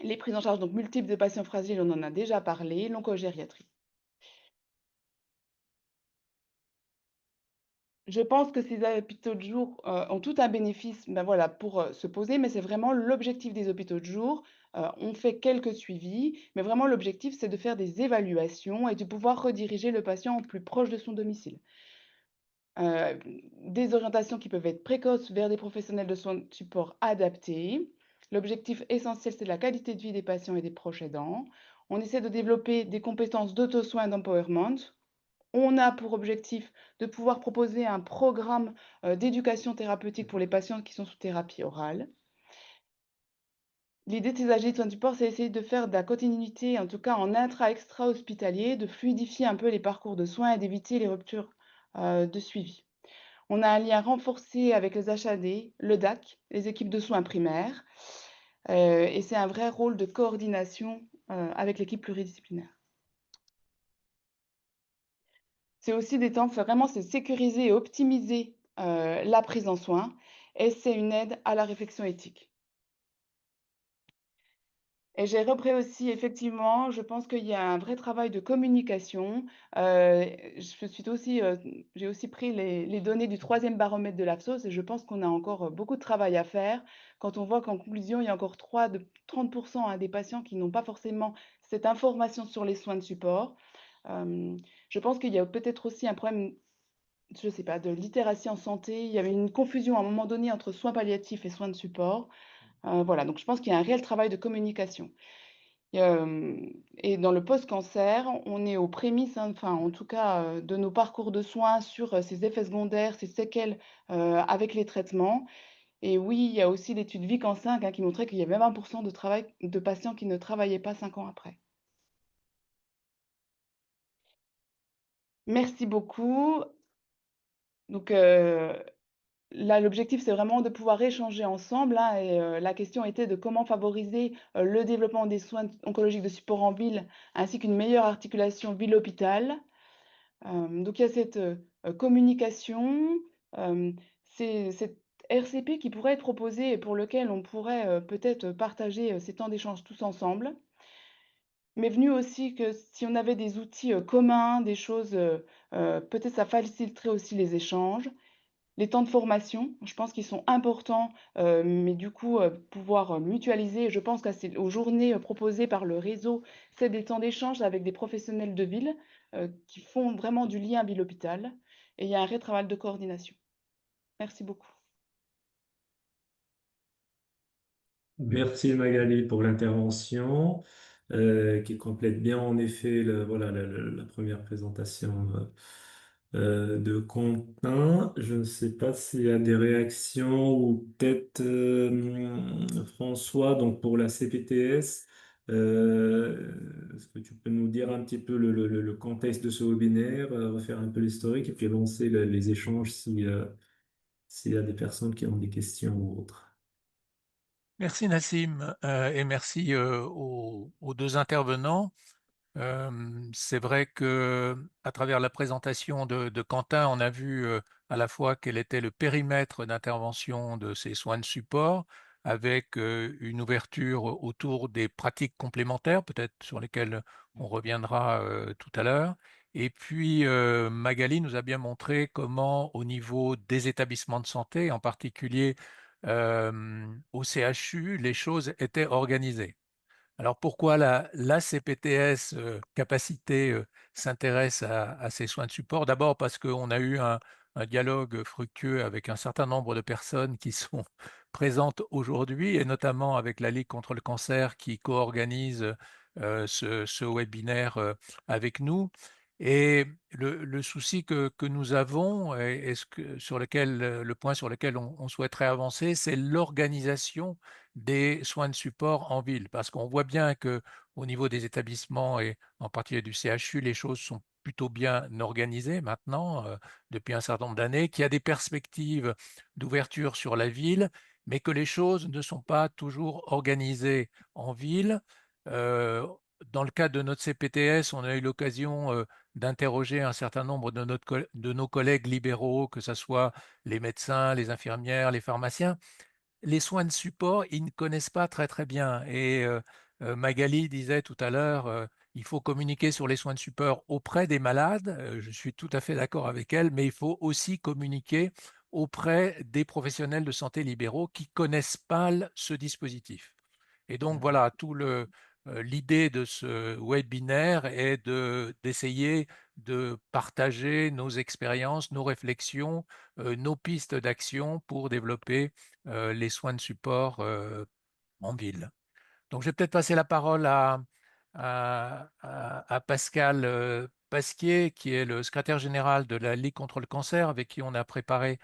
les prises en charge donc multiples de patients fragiles, on en a déjà parlé, l'oncogériatrie. Je pense que ces hôpitaux de jour ont tout un bénéfice ben voilà, pour se poser, mais c'est vraiment l'objectif des hôpitaux de jour. On fait quelques suivis, mais vraiment l'objectif, c'est de faire des évaluations et de pouvoir rediriger le patient au plus proche de son domicile. Heu, des orientations qui peuvent être précoces vers des professionnels de soins de support adaptés. L'objectif essentiel, c'est la qualité de vie des patients et des proches aidants. On essaie de développer des compétences d'auto-soin, d'empowerment. On a pour objectif de pouvoir proposer un programme, d'éducation thérapeutique pour les patients qui sont sous thérapie orale. L'idée de ces AG de soins de support, c'est essayer de faire de la continuité, en tout cas en intra-extra-hospitalier, de fluidifier un peu les parcours de soins et d'éviter les ruptures, de suivi. On a un lien renforcé avec les HAD, le DAC, les équipes de soins primaires, et c'est un vrai rôle de coordination, avec l'équipe pluridisciplinaire. C'est aussi des temps, vraiment, c'est sécuriser et optimiser, la prise en soin et c'est une aide à la réflexion éthique. Et j'ai repris aussi effectivement, je pense qu'il y a un vrai travail de communication. Je suis aussi, j'ai aussi pris les données du 3e baromètre de l'AFSOS et je pense qu'on a encore, beaucoup de travail à faire. Quand on voit qu'en conclusion, il y a encore 30 hein, des patients qui n'ont pas forcément cette information sur les soins de support. Je pense qu'il y a peut-être aussi un problème, je ne sais pas, de littératie en santé. Il y avait une confusion à un moment donné entre soins palliatifs et soins de support. Voilà, donc je pense qu'il y a un réel travail de communication. Et dans le post-cancer, on est aux prémices, hein, enfin, en tout cas, de nos parcours de soins sur, ces effets secondaires, ces séquelles, avec les traitements. Et oui, il y a aussi l'étude Vic-en-5, hein, qui montrait qu'il y avait 20 de patients qui ne travaillaient pas 5 ans après. Merci beaucoup. Donc, là, l'objectif, c'est vraiment de pouvoir échanger ensemble, hein, et la question était de comment favoriser, le développement des soins oncologiques de support en ville, ainsi qu'une meilleure articulation ville-hôpital. Donc il y a cette, communication, c'est cette RCP qui pourrait être proposée et pour lequel on pourrait, peut-être partager, ces temps d'échange tous ensemble. M'est venu aussi que si on avait des outils, communs, des choses, peut-être ça faciliterait aussi les échanges. Les temps de formation, je pense qu'ils sont importants, mais du coup, pouvoir, mutualiser. Je pense qu'à ces aux journées, proposées par le réseau, c'est des temps d'échange avec des professionnels de ville, qui font vraiment du lien ville-hôpital et il y a un vrai travail de coordination. Merci beaucoup. Merci Magali pour l'intervention qui complète bien en effet voilà, la première présentation de Quentin. Je ne sais pas s'il y a des réactions ou peut-être François, donc pour la CPTS, est-ce que tu peux nous dire un petit peu le contexte de ce webinaire, refaire un peu l'historique et puis lancer les échanges s'il y a des personnes qui ont des questions ou autres. Merci Nassim et merci aux deux intervenants. C'est vrai que à travers la présentation de Quentin, on a vu à la fois quel était le périmètre d'intervention de ces soins de support, avec une ouverture autour des pratiques complémentaires, peut-être sur lesquelles on reviendra tout à l'heure. Et puis Magali nous a bien montré comment, au niveau des établissements de santé, en particulier au CHU, les choses étaient organisées. Alors pourquoi la CPTS capacité s'intéresse à ces soins de support? D'abord parce qu'on a eu un dialogue fructueux avec un certain nombre de personnes qui sont présentes aujourd'hui, et notamment avec la Ligue contre le cancer qui co-organise ce webinaire avec nous. Et le souci que nous avons, et sur lequel, le point sur lequel on souhaiterait avancer, c'est l'organisation des soins de support en ville. Parce qu'on voit bien qu'au niveau des établissements et en particulier du CHU, les choses sont plutôt bien organisées maintenant, depuis un certain nombre d'années, qu'il y a des perspectives d'ouverture sur la ville, mais que les choses ne sont pas toujours organisées en ville. Euh, Dans le cadre de notre CPTS, on a eu l'occasion d'interroger un certain nombre de nos collègues libéraux, que ce soit les médecins, les infirmières, les pharmaciens. Les soins de support, ils ne connaissent pas très très bien. Et Magali disait tout à l'heure, il faut communiquer sur les soins de support auprès des malades. Je suis tout à fait d'accord avec elle, mais il faut aussi communiquer auprès des professionnels de santé libéraux qui connaissent pas ce dispositif. Et donc voilà, l'idée de ce webinaire est d'essayer de partager nos expériences, nos réflexions, nos pistes d'action pour développer les soins de support en ville. Donc, je vais peut-être passer la parole à Pascal Pasquier, qui est le secrétaire général de la Ligue contre le cancer, avec qui on a préparé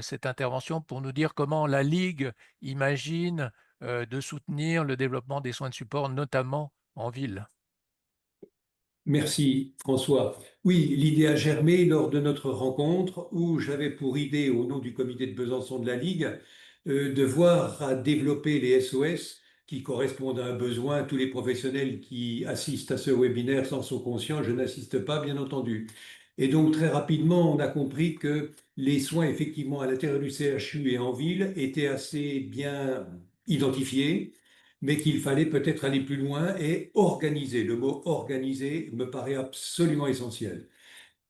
cette intervention pour nous dire comment la Ligue imagine de soutenir le développement des soins de support, notamment en ville. Merci François. Oui, l'idée a germé lors de notre rencontre où j'avais pour idée, au nom du comité de Besançon de la Ligue, de voir à développer les SOS qui correspondent à un besoin. Tous les professionnels qui assistent à ce webinaire s'en sont conscients, je n'assiste pas bien entendu. Et donc très rapidement, on a compris que les soins effectivement à l'intérieur du CHU et en ville étaient assez bien identifiés, mais qu'il fallait peut-être aller plus loin et organiser. Le mot organiser me paraît absolument essentiel.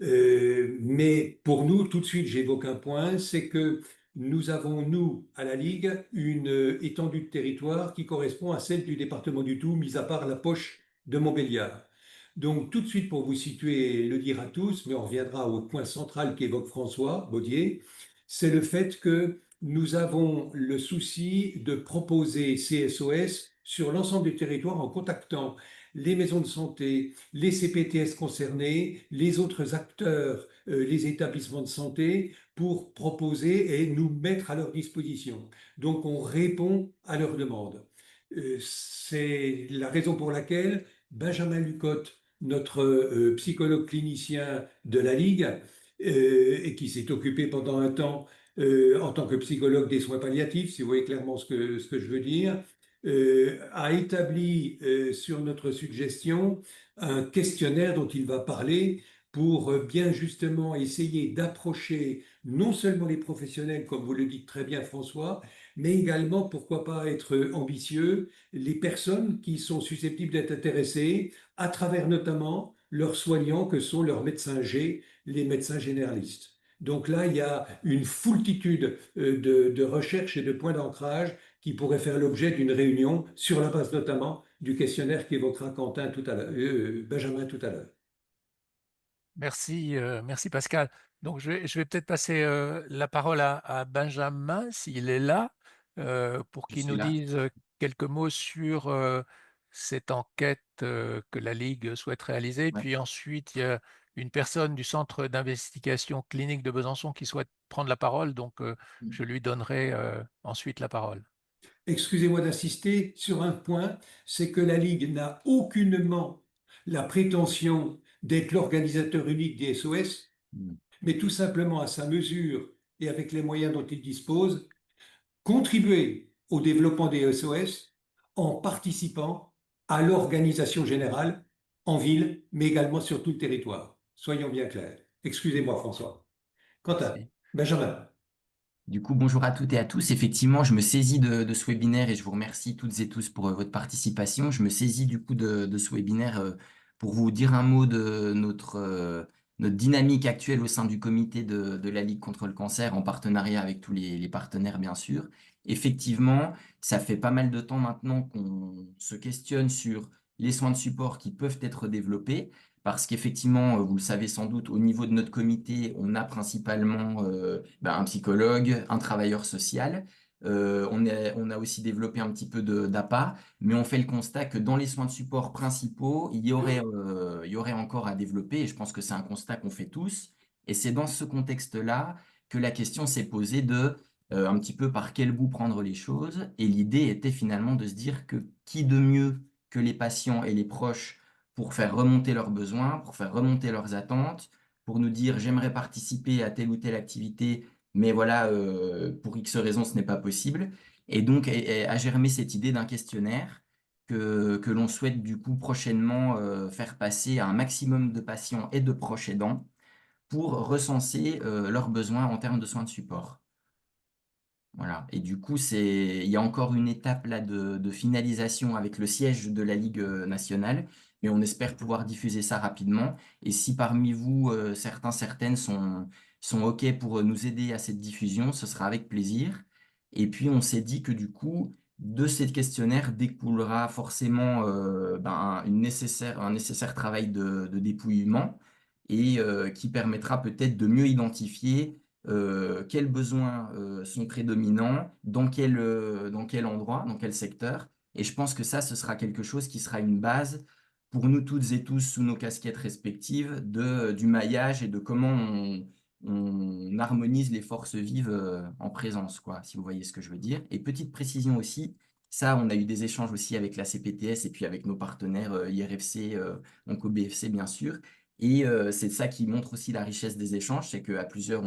Mais pour nous, tout de suite, j'évoque un point, c'est que nous avons, nous, à la Ligue, une étendue de territoire qui correspond à celle du département du Doubs, mis à part la poche de Montbéliard. Donc, tout de suite, pour vous situer, le dire à tous, mais on reviendra au point central qu'évoque François Baudier, c'est le fait que nous avons le souci de proposer CSOS sur l'ensemble du territoire en contactant les maisons de santé, les CPTS concernés, les autres acteurs, les établissements de santé, pour proposer et nous mettre à leur disposition. Donc on répond à leurs demandes. C'est la raison pour laquelle Benjamin Lucotte, notre psychologue clinicien de la Ligue, et qui s'est occupé pendant un temps en tant que psychologue des soins palliatifs, si vous voyez clairement ce que je veux dire, a établi sur notre suggestion un questionnaire dont il va parler pour bien justement essayer d'approcher non seulement les professionnels, comme vous le dites très bien François, mais également, pourquoi pas être ambitieux, les personnes qui sont susceptibles d'être intéressées à travers notamment leurs soignants que sont leurs médecins G, les médecins généralistes. Donc là, il y a une foultitude de recherches et de points d'ancrage qui pourrait faire l'objet d'une réunion sur la base notamment du questionnaire qu'évoquera Quentin tout à l'heure, Benjamin tout à l'heure. Merci, merci Pascal. Donc, je vais peut-être passer la parole à Benjamin, s'il est là, pour Je qu'il suis nous là. dise quelques mots sur cette enquête que la Ligue souhaite réaliser. Ouais. Puis ensuite, il y a une personne du Centre d'investigation clinique de Besançon qui souhaite prendre la parole. Donc, je lui donnerai ensuite la parole. Excusez-moi d'insister sur un point, c'est que la Ligue n'a aucunement la prétention d'être l'organisateur unique des SOS, mais tout simplement à sa mesure et avec les moyens dont il dispose, contribuer au développement des SOS en participant à l'organisation générale en ville, mais également sur tout le territoire. Soyons bien clairs. Excusez-moi, François. Quentin, Merci. Benjamin. Du coup, bonjour à toutes et à tous. Effectivement, je me saisis de ce webinaire et je vous remercie toutes et tous pour votre participation. Je me saisis du coup de ce webinaire pour vous dire un mot de notre dynamique actuelle au sein du comité de la Ligue contre le cancer en partenariat avec tous les partenaires, bien sûr. effectivement, ça fait pas mal de temps maintenant qu'on se questionne sur les soins de support qui peuvent être développés, parce qu'effectivement, vous le savez sans doute, au niveau de notre comité, on a principalement un psychologue, un travailleur social. On a aussi développé un petit peu d'APA, mais on fait le constat que dans les soins de support principaux, il y aurait encore à développer, et je pense que c'est un constat qu'on fait tous. Et c'est dans ce contexte-là que la question s'est posée de un petit peu par quel bout prendre les choses. Et l'idée était finalement de se dire que qui de mieux que les patients et les proches pour faire remonter leurs besoins, pour faire remonter leurs attentes, pour nous dire j'aimerais participer à telle ou telle activité, mais voilà, pour X raisons, ce n'est pas possible. Et donc a germé cette idée d'un questionnaire que l'on souhaite du coup prochainement faire passer à un maximum de patients et de proches aidants pour recenser leurs besoins en termes de soins de support. Voilà. Et du coup, il y a encore une étape là de finalisation avec le siège de la Ligue nationale, mais on espère pouvoir diffuser ça rapidement. Et si parmi vous, certaines sont OK pour nous aider à cette diffusion, ce sera avec plaisir. Et puis, on s'est dit que du coup, de ces questionnaires découlera forcément un nécessaire travail de dépouillement et qui permettra peut-être de mieux identifier quels besoins sont prédominants, dans quel endroit, dans quel secteur. Et je pense que ça, ce sera quelque chose qui sera une base pour nous toutes et tous, sous nos casquettes respectives, du maillage et de comment on harmonise les forces vives en présence, quoi, si vous voyez ce que je veux dire. Et petite précision aussi, ça, on a eu des échanges aussi avec la CPTS et puis avec nos partenaires IRFC, donc OBFC, bien sûr. Et c'est ça qui montre aussi la richesse des échanges, c'est qu'à plusieurs,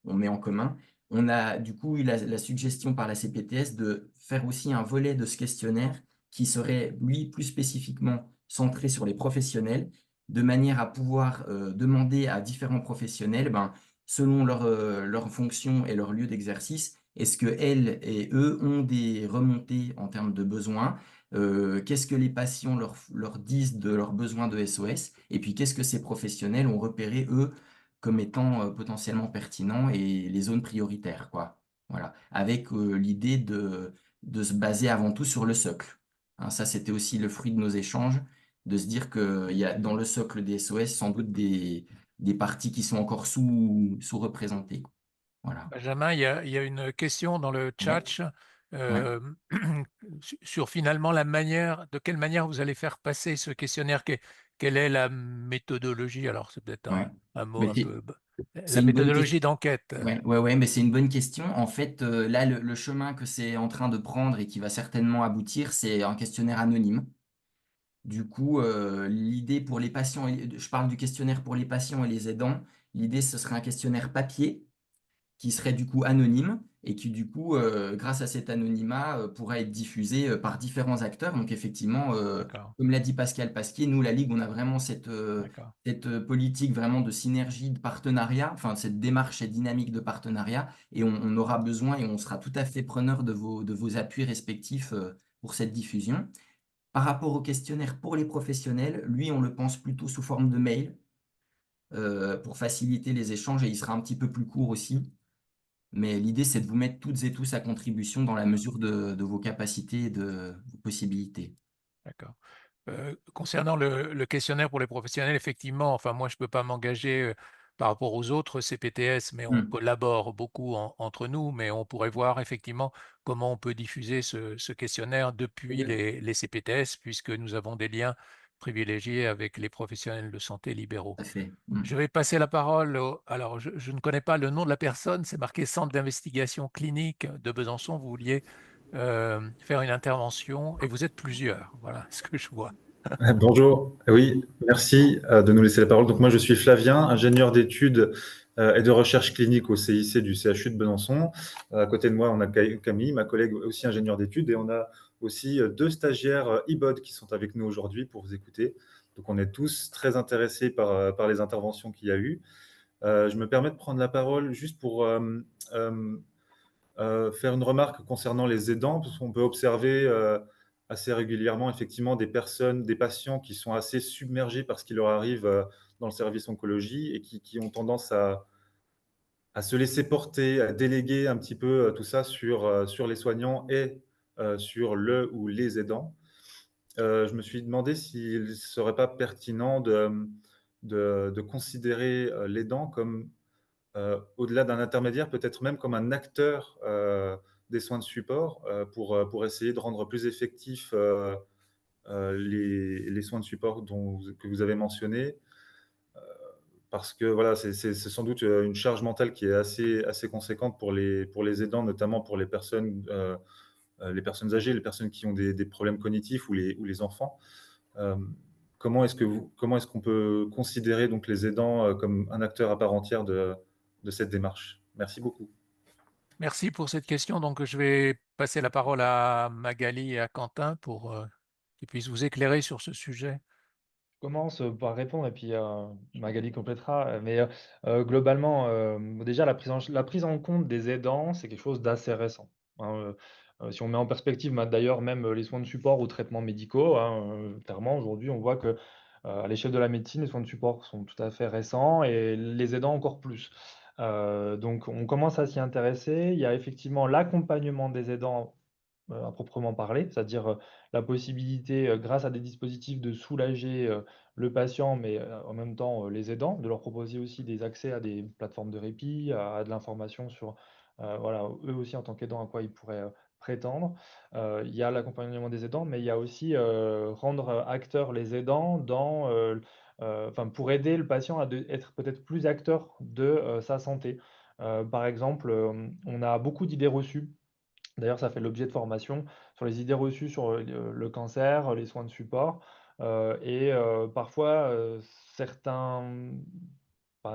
on met en commun. On a du coup eu la suggestion par la CPTS de faire aussi un volet de ce questionnaire qui serait, lui, plus spécifiquement centré sur les professionnels, de manière à pouvoir demander à différents professionnels, selon leur fonction et leur lieu d'exercice, est-ce que elles et eux ont des remontées en termes de besoins? Qu'est-ce que les patients leur disent de leurs besoins de SOS? Et puis, qu'est-ce que ces professionnels ont repéré, eux, comme étant potentiellement pertinents et les zones prioritaires, quoi. Voilà. Avec l'idée de se baser avant tout sur le socle. Hein, ça, c'était aussi le fruit de nos échanges, de se dire qu'il y a dans le socle des SOS sans doute des parties qui sont encore sous-représentées. Voilà. Benjamin, il y a une question dans le Ouais, chat ouais, euh, sur finalement de quelle manière vous allez faire passer ce questionnaire. Quelle est la méthodologie? Alors, c'est peut-être ouais. un mot Mais un peu. c'est La une bonne question. méthodologie d'enquête. Ouais, mais c'est une bonne question. En fait, là, le chemin que c'est en train de prendre et qui va certainement aboutir, c'est un questionnaire anonyme. Du coup, l'idée pour les patients, je parle du questionnaire pour les patients et les aidants, l'idée, ce serait un questionnaire papier qui serait du coup anonyme et qui du coup, grâce à cet anonymat, pourra être diffusé par différents acteurs. Donc effectivement, D'accord, comme l'a dit Pascal Pasquier, nous, la Ligue, on a vraiment d'accord, cette politique vraiment de synergie, de partenariat, enfin cette démarche et dynamique de partenariat, et on aura besoin et on sera tout à fait preneur de vos appuis respectifs pour cette diffusion. Par rapport au questionnaire pour les professionnels, lui, on le pense plutôt sous forme de mail pour faciliter les échanges et il sera un petit peu plus court aussi. Mais l'idée, c'est de vous mettre toutes et tous à contribution dans la d'accord, mesure de vos capacités et de vos possibilités. d'accord. Concernant le questionnaire pour les professionnels, effectivement, enfin moi je ne peux pas m'engager par rapport aux autres CPTS, mais on Hmm. collabore beaucoup entre nous, mais on pourrait voir effectivement comment on peut diffuser ce questionnaire depuis les CPTS, puisque nous avons des liens privilégiés avec les professionnels de santé libéraux. Tout à fait. Hmm. Je vais passer la parole alors je ne connais pas le nom de la personne, c'est marqué Centre d'investigation clinique de Besançon, vous vouliez faire une intervention et vous êtes plusieurs, voilà ce que je vois. Bonjour, oui, merci de nous laisser la parole. Donc moi je suis Flavien, ingénieur d'études et de recherche clinique au CIC du CHU de Besançon. À côté de moi, on a Camille, ma collègue aussi ingénieure d'études, et on a aussi deux stagiaires IBOD qui sont avec nous aujourd'hui pour vous écouter. Donc on est tous très intéressés par les interventions qu'il y a eu. Je me permets de prendre la parole juste pour euh, faire une remarque concernant les aidants, parce qu'on peut observer assez régulièrement effectivement des personnes, des patients qui sont assez submergés par ce qui leur arrive dans le service oncologie et qui ont tendance à se laisser porter, à déléguer un petit peu tout ça sur les soignants et sur le ou les aidants. Je me suis demandé s'il ne serait pas pertinent de considérer l'aidant comme, au-delà d'un intermédiaire, peut-être même comme un acteur des soins de support pour essayer de rendre plus effectifs les soins de support que vous avez mentionnés. Parce que voilà, c'est sans doute une charge mentale qui est assez conséquente pour les aidants, notamment pour les personnes âgées, les personnes qui ont des problèmes cognitifs ou les enfants. Euh, comment est-ce qu'on peut considérer donc les aidants comme un acteur à part entière de cette démarche? Merci beaucoup. Merci pour cette question. Donc, je vais passer la parole à Magali et à Quentin pour qu'ils puissent vous éclairer sur ce sujet. Je commence par répondre et puis Magali complétera. Globalement, déjà, la prise en compte des aidants, c'est quelque chose d'assez récent, hein. Si on met en perspective, d'ailleurs, même les soins de support ou traitements médicaux, hein, clairement, aujourd'hui, on voit que à l'échelle de la médecine, les soins de support sont tout à fait récents et les aidants encore plus. Donc, on commence à s'y intéresser. Il y a effectivement l'accompagnement des aidants à proprement parler, c'est-à-dire la possibilité, grâce à des dispositifs, de soulager le patient, mais en même temps les aidants, de leur proposer aussi des accès à des plateformes de répit, à de l'information sur voilà, eux aussi en tant qu'aidants, à quoi ils pourraient prétendre. Il y a l'accompagnement des aidants, mais il y a aussi rendre acteurs les aidants enfin, pour aider le patient à être peut-être plus acteur de sa santé. Par exemple, on a beaucoup d'idées reçues. D'ailleurs, ça fait l'objet de formations sur les idées reçues sur le cancer, les soins de support. Parfois, certains,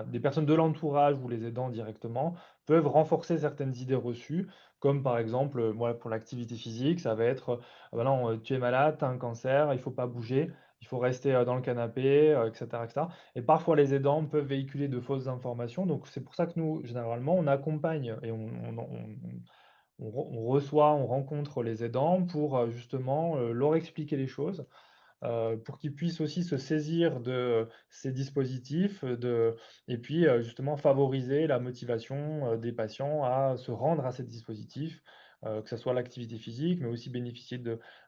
des personnes de l'entourage ou les aidants directement peuvent renforcer certaines idées reçues, comme par exemple, moi, pour l'activité physique, ça va être ah ben non, tu es malade, tu as un cancer, il ne faut pas bouger, il faut rester dans le canapé, etc., etc. Et parfois, les aidants peuvent véhiculer de fausses informations. Donc, c'est pour ça que nous, généralement, on accompagne et on reçoit, on rencontre les aidants pour justement leur expliquer les choses, pour qu'ils puissent aussi se saisir de ces dispositifs, et puis justement favoriser la motivation des patients à se rendre à ces dispositifs, que ce soit l'activité physique, mais aussi bénéficier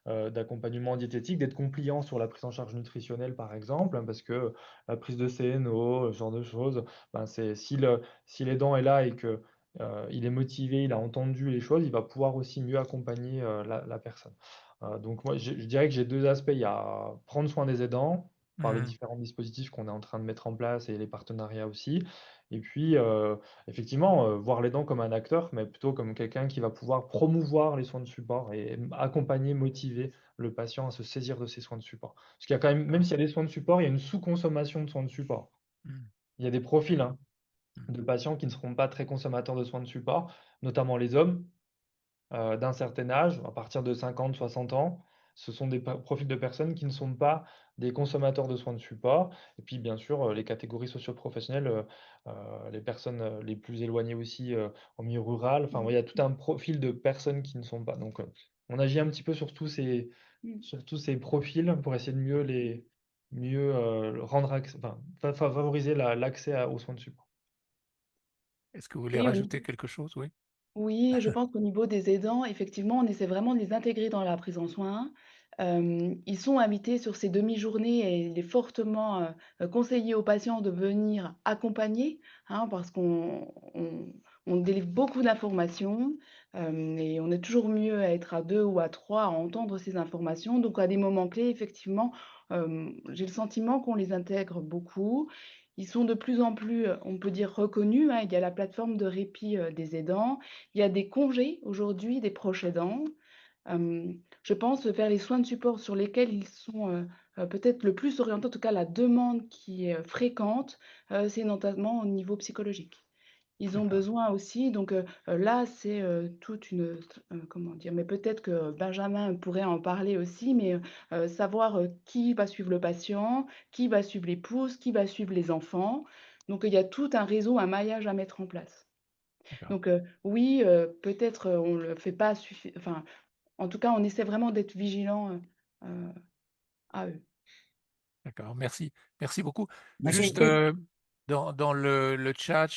d'accompagnement diététique, d'être compliant sur la prise en charge nutritionnelle par exemple, hein, parce que la prise de CNO, ce genre de choses, ben, si l'aidant est là et que il est motivé, il a entendu les choses, il va pouvoir aussi mieux accompagner la personne. Donc moi, je dirais que j'ai deux aspects. Il y a prendre soin des aidants par les différents dispositifs qu'on est en train de mettre en place et les partenariats aussi. Et puis, effectivement, voir l'aidant comme un acteur, mais plutôt comme quelqu'un qui va pouvoir promouvoir les soins de support et accompagner, motiver le patient à se saisir de ces soins de support. Parce qu'il y a quand même s'il y a des soins de support, il y a une sous-consommation de soins de support. Il y a des profils, hein, de patients qui ne seront pas très consommateurs de soins de support, notamment les hommes d'un certain âge, à partir de 50, 60 ans. Ce sont des profils de personnes qui ne sont pas des consommateurs de soins de support. Et puis, bien sûr, les catégories socio-professionnelles, les personnes les plus éloignées aussi en milieu rural. Enfin, il y a tout un profil de personnes qui ne sont pas. Donc, on agit un petit peu sur tous ces profils pour essayer de mieux rendre enfin, favoriser l'accès aux soins de support. Est-ce que vous voulez Oui, rajouter quelque chose? Oui. oui, je pense qu'au niveau des aidants, effectivement, on essaie vraiment de les intégrer dans la prise en soin. Ils sont invités sur ces demi-journées et il est fortement conseillé aux patients de venir accompagner, hein, parce qu'on délivre beaucoup d'informations et on est toujours mieux à être à deux ou à trois à entendre ces informations. Donc, à des moments clés, effectivement, j'ai le sentiment qu'on les intègre beaucoup. Ils sont de plus en plus, on peut dire, reconnus, hein. Il y a la plateforme de répit des aidants. Il y a des congés aujourd'hui des proches aidants. Je pense vers les soins de support sur lesquels ils sont peut-être le plus orientés, en tout cas la demande qui est fréquente, c'est notamment au niveau psychologique. Ils ont D'accord. besoin aussi, donc là, c'est toute une, comment dire, mais peut-être que Benjamin pourrait en parler aussi, mais savoir qui va suivre le patient, qui va suivre l'épouse, qui va suivre les enfants. Donc il y a tout un réseau, un maillage à mettre en place. D'accord. Donc oui, peut-être on le fait pas enfin, en tout cas, on essaie vraiment d'être vigilant à eux. D'accord. Merci. Merci beaucoup. Moi, Juste j'aimerais dans le chat,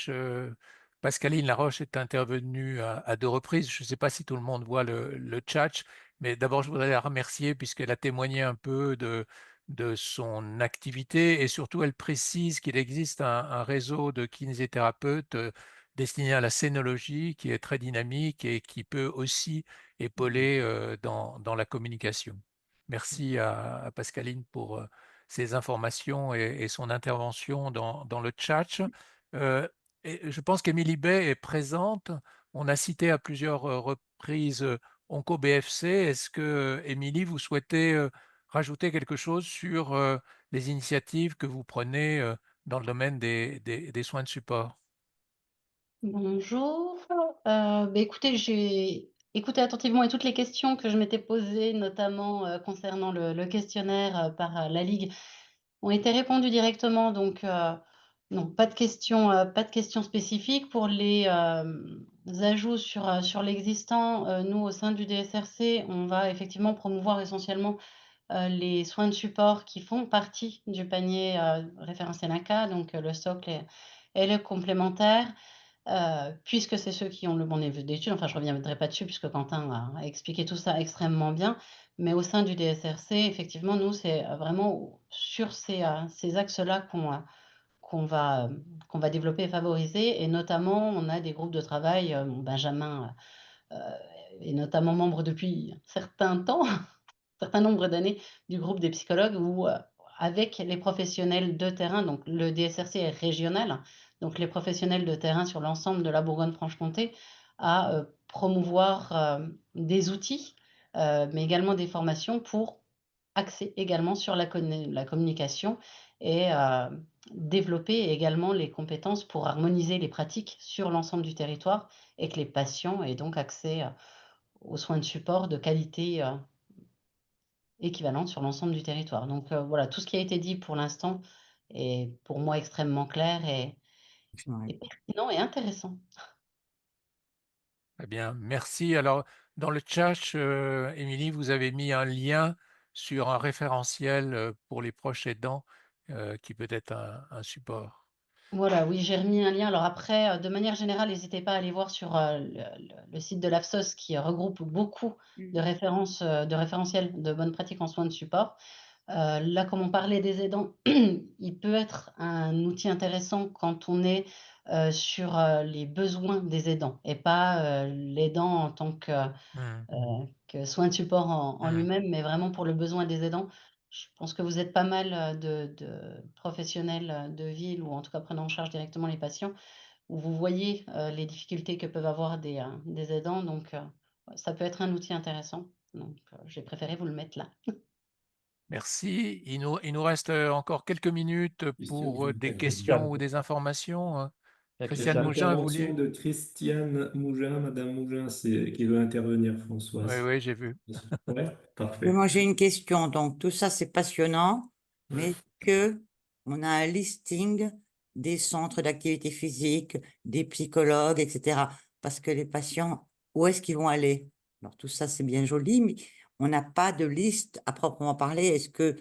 Pascaline Laroche est intervenue à 2 reprises. Je ne sais pas si tout le monde voit le chat, mais d'abord, je voudrais la remercier puisqu'elle a témoigné un peu de son activité et surtout, elle précise qu'il existe un réseau de kinésithérapeutes destiné à la scénologie qui est très dynamique et qui peut aussi épauler dans la communication. Merci à Pascaline pour ses informations et son intervention dans le chat. Euh, et je pense qu'Émilie Bay est présente. On a cité à plusieurs reprises OncoBFC. Est-ce que, Émilie, vous souhaitez rajouter quelque chose sur les initiatives que vous prenez dans le domaine des soins de support? Bonjour. Écoutez, j'ai écouté attentivement et toutes les questions que je m'étais posées, notamment concernant le questionnaire par la Ligue, ont été répondues directement. Donc, non, pas de questions spécifiques. Pour les ajouts sur l'existant, nous, au sein du DSRC, on va effectivement promouvoir essentiellement les soins de support qui font partie du panier référentiel INCA, donc le socle et le complémentaire. Puisque c'est ceux qui ont le bon niveau d'études, enfin je ne reviendrai pas dessus puisque Quentin a expliqué tout ça extrêmement bien, mais au sein du DSRC, effectivement, nous, c'est vraiment sur ces axes-là qu'on va développer et favoriser, et notamment, on a des groupes de travail, Benjamin est notamment membre depuis un certain temps, certain nombre d'années du groupe des psychologues où, avec les professionnels de terrain, donc le DSRC est régional, donc les professionnels de terrain sur l'ensemble de la Bourgogne-Franche-Comté, à promouvoir des outils, mais également des formations pour axer également sur la communication et développer également les compétences pour harmoniser les pratiques sur l'ensemble du territoire et que les patients aient donc accès aux soins de support de qualité équivalente sur l'ensemble du territoire. Donc voilà, tout ce qui a été dit pour l'instant est pour moi extrêmement clair Ouais. et pertinent et intéressant. Eh bien, merci. Alors, dans le chat, Émilie, vous avez mis un lien sur un référentiel pour les proches aidants qui peut être un support. Voilà, oui, j'ai remis un lien. Alors après, de manière générale, n'hésitez pas à aller voir sur le site de l'AFSOS qui regroupe beaucoup de références, de référentiels de bonnes pratiques en soins de support. Là, comme on parlait des aidants, il peut être un outil intéressant quand on est sur les besoins des aidants et pas l'aidant en tant que soin de support en Hmm. lui-même, mais vraiment pour le besoin des aidants. Je pense que vous êtes pas mal de professionnels de ville ou en tout cas prenant en charge directement les patients, où vous voyez les difficultés que peuvent avoir des aidants. Donc, ouais, ça peut être un outil intéressant. Donc, j'ai préféré vous le mettre là. Merci. Il nous reste encore quelques minutes pour des questions ou des informations. Il y a Il y a Christiane Christiane. Mougin, vous l'intervention vouliez? de Christiane Mougin, Madame Mougin, qui veut intervenir, Oui, Françoise. oui, j'ai vu. Ouais, Mais parfait. moi, j'ai une question. Donc, tout ça, c'est passionnant, mais est-ce que on a un listing des centres d'activité physique, des psychologues, etc. Parce que les patients, où est-ce qu'ils vont aller? Alors, tout ça, c'est bien joli, mais on n'a pas de liste à proprement parler. Est-ce que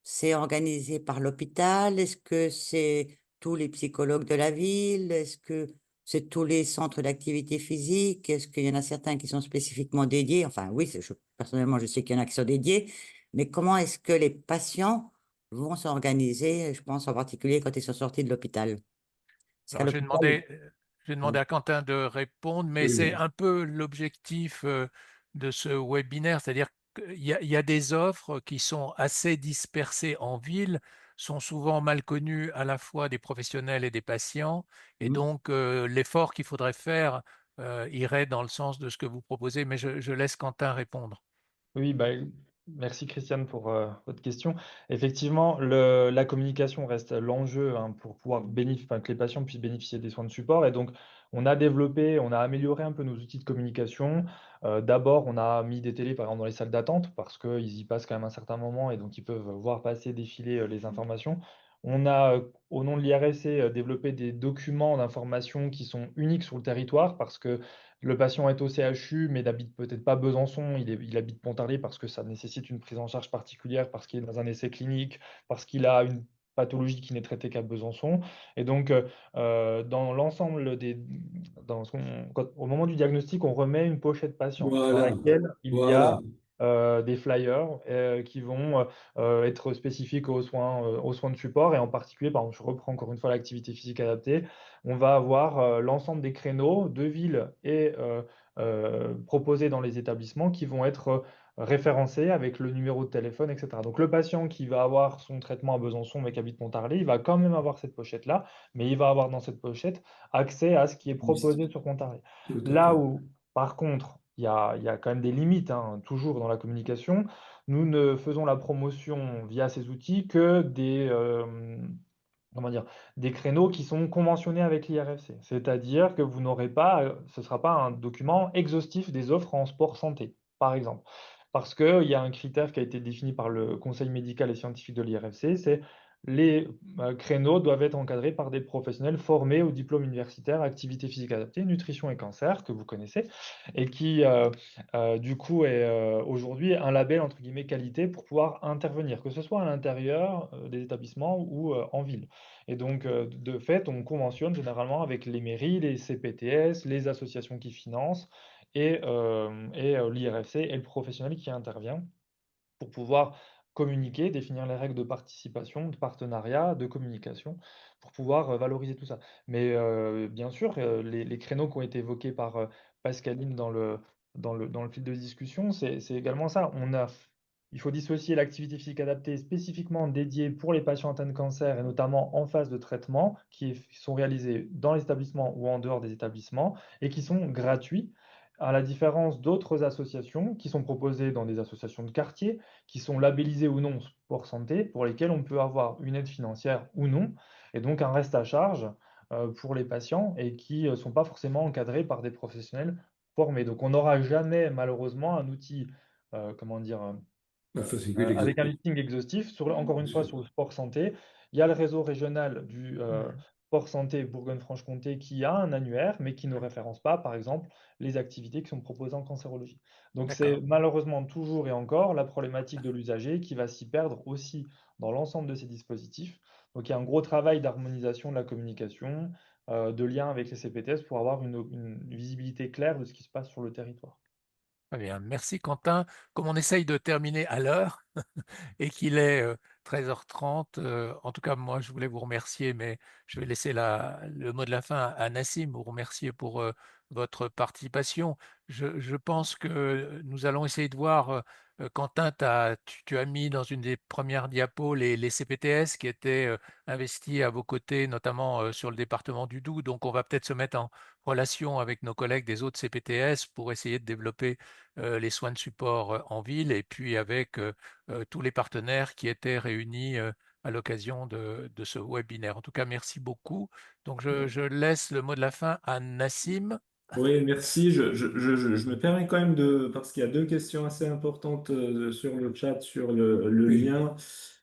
c'est organisé par l'hôpital? Est-ce que c'est tous les psychologues de la ville? Est-ce que c'est tous les centres d'activité physique? Est-ce qu'il y en a certains qui sont spécifiquement dédiés? Enfin, oui, personnellement, je sais qu'il y en a qui sont dédiés, mais comment est-ce que les patients vont s'organiser? Je pense en particulier quand ils sont sortis de l'hôpital. Parce qu'à Alors, l'hôpital, j'ai demandé à Quentin de répondre, mais Oui, c'est oui. un peu l'objectif de ce webinaire, c'est-à-dire qu'il y a des offres qui sont assez dispersées en ville, sont souvent mal connues à la fois des professionnels et des patients, et donc l'effort qu'il faudrait faire irait dans le sens de ce que vous proposez, mais je laisse Quentin répondre. Oui, merci Christiane pour votre question. Effectivement, la communication reste l'enjeu pour pouvoir enfin, que les patients puissent bénéficier des soins de support. Et donc, on a amélioré un peu nos outils de communication. D'abord, on a mis des télés, par exemple, dans les salles d'attente, parce qu'ils y passent quand même un certain moment et donc ils peuvent voir passer, défiler les informations. On a, au nom de l'IRSC, développé des documents d'information qui sont uniques sur le territoire, parce que le patient est au CHU, mais n'habite peut-être pas Besançon, il habite Pontarlier parce que ça nécessite une prise en charge particulière, parce qu'il est dans un essai clinique, parce qu'il a une pathologie qui n'est traitée qu'à Besançon. Et donc, dans l'ensemble au moment du diagnostic, on remet une pochette patient dans Voilà, laquelle il y voilà. a des flyers qui vont être spécifiques aux soins de support. Et en particulier, par exemple, je reprends encore une fois l'activité physique adaptée, on va avoir l'ensemble des créneaux de ville et proposés dans les établissements qui vont être référencés avec le numéro de téléphone, etc. Donc le patient qui va avoir son traitement à Besançon mais qui habite Pontarlier, il va quand même avoir cette pochette-là, mais il va avoir dans cette pochette accès à ce qui est proposé sur Pontarlier. Tout à Là fait. où, par contre, il y a quand même des limites, hein, toujours dans la communication, nous ne faisons la promotion via ces outils que comment dire, des créneaux qui sont conventionnés avec l'IRFC. C'est-à-dire que vous n'aurez pas, ce ne sera pas un document exhaustif des offres en sport santé, par exemple. Parce qu'il y a un critère qui a été défini par le Conseil médical et scientifique de l'IRFC, c'est les créneaux doivent être encadrés par des professionnels formés au diplôme universitaire activité physique adaptée, nutrition et cancer, que vous connaissez, et qui, du coup, est aujourd'hui un label entre guillemets qualité pour pouvoir intervenir, que ce soit à l'intérieur des établissements ou en ville. Et donc, de fait, on conventionne généralement avec les mairies, les CPTS, les associations qui financent et l'IRFC et le professionnel qui intervient pour pouvoir communiquer, définir les règles de participation, de partenariat, de communication, pour pouvoir valoriser tout ça. Mais bien sûr, les créneaux qui ont été évoqués par Pascaline dans le fil de discussion, c'est également ça. Il faut dissocier l'activité physique adaptée spécifiquement dédiée pour les patients atteints de cancer et notamment en phase de traitement, qui sont réalisés dans les établissements ou en dehors des établissements et qui sont gratuits, à la différence d'autres associations qui sont proposées dans des associations de quartier, qui sont labellisées ou non sport santé, pour lesquelles on peut avoir une aide financière ou non, et donc un reste à charge pour les patients et qui ne sont pas forcément encadrés par des professionnels formés. Donc on n'aura jamais malheureusement un outil, comment dire, La fascicule avec un exhaustive. listing exhaustif, encore une fois, sur le sport santé. Il y a le réseau régional du sport santé Bourgogne-Franche-Comté qui a un annuaire, mais qui ne référence pas, par exemple, les activités qui sont proposées en cancérologie. Donc c'est D'accord. malheureusement toujours et encore la problématique de l'usager qui va s'y perdre aussi dans l'ensemble de ces dispositifs. Donc il y a un gros travail d'harmonisation de la communication, de lien avec les CPTS pour avoir une visibilité claire de ce qui se passe sur le territoire. Très bien. Merci Quentin. Comme on essaye de terminer à l'heure et qu'il est 13h30, en tout cas, moi, je voulais vous remercier, mais je vais laisser le mot de la fin à Nassim, vous remercier pour votre participation. Je pense que nous allons essayer de voir, Quentin, tu as mis dans une des premières diapos les CPTS qui étaient investis à vos côtés, notamment sur le département du Doubs. Donc, on va peut-être se mettre en relation avec nos collègues des autres CPTS pour essayer de développer les soins de support en ville et puis avec tous les partenaires qui étaient réunis à l'occasion de ce webinaire. En tout cas, merci beaucoup. Donc, je laisse le mot de la fin à Nassim. Oui, merci. Je me permets quand même parce qu'il y a deux questions assez importantes sur le chat, sur le Oui. lien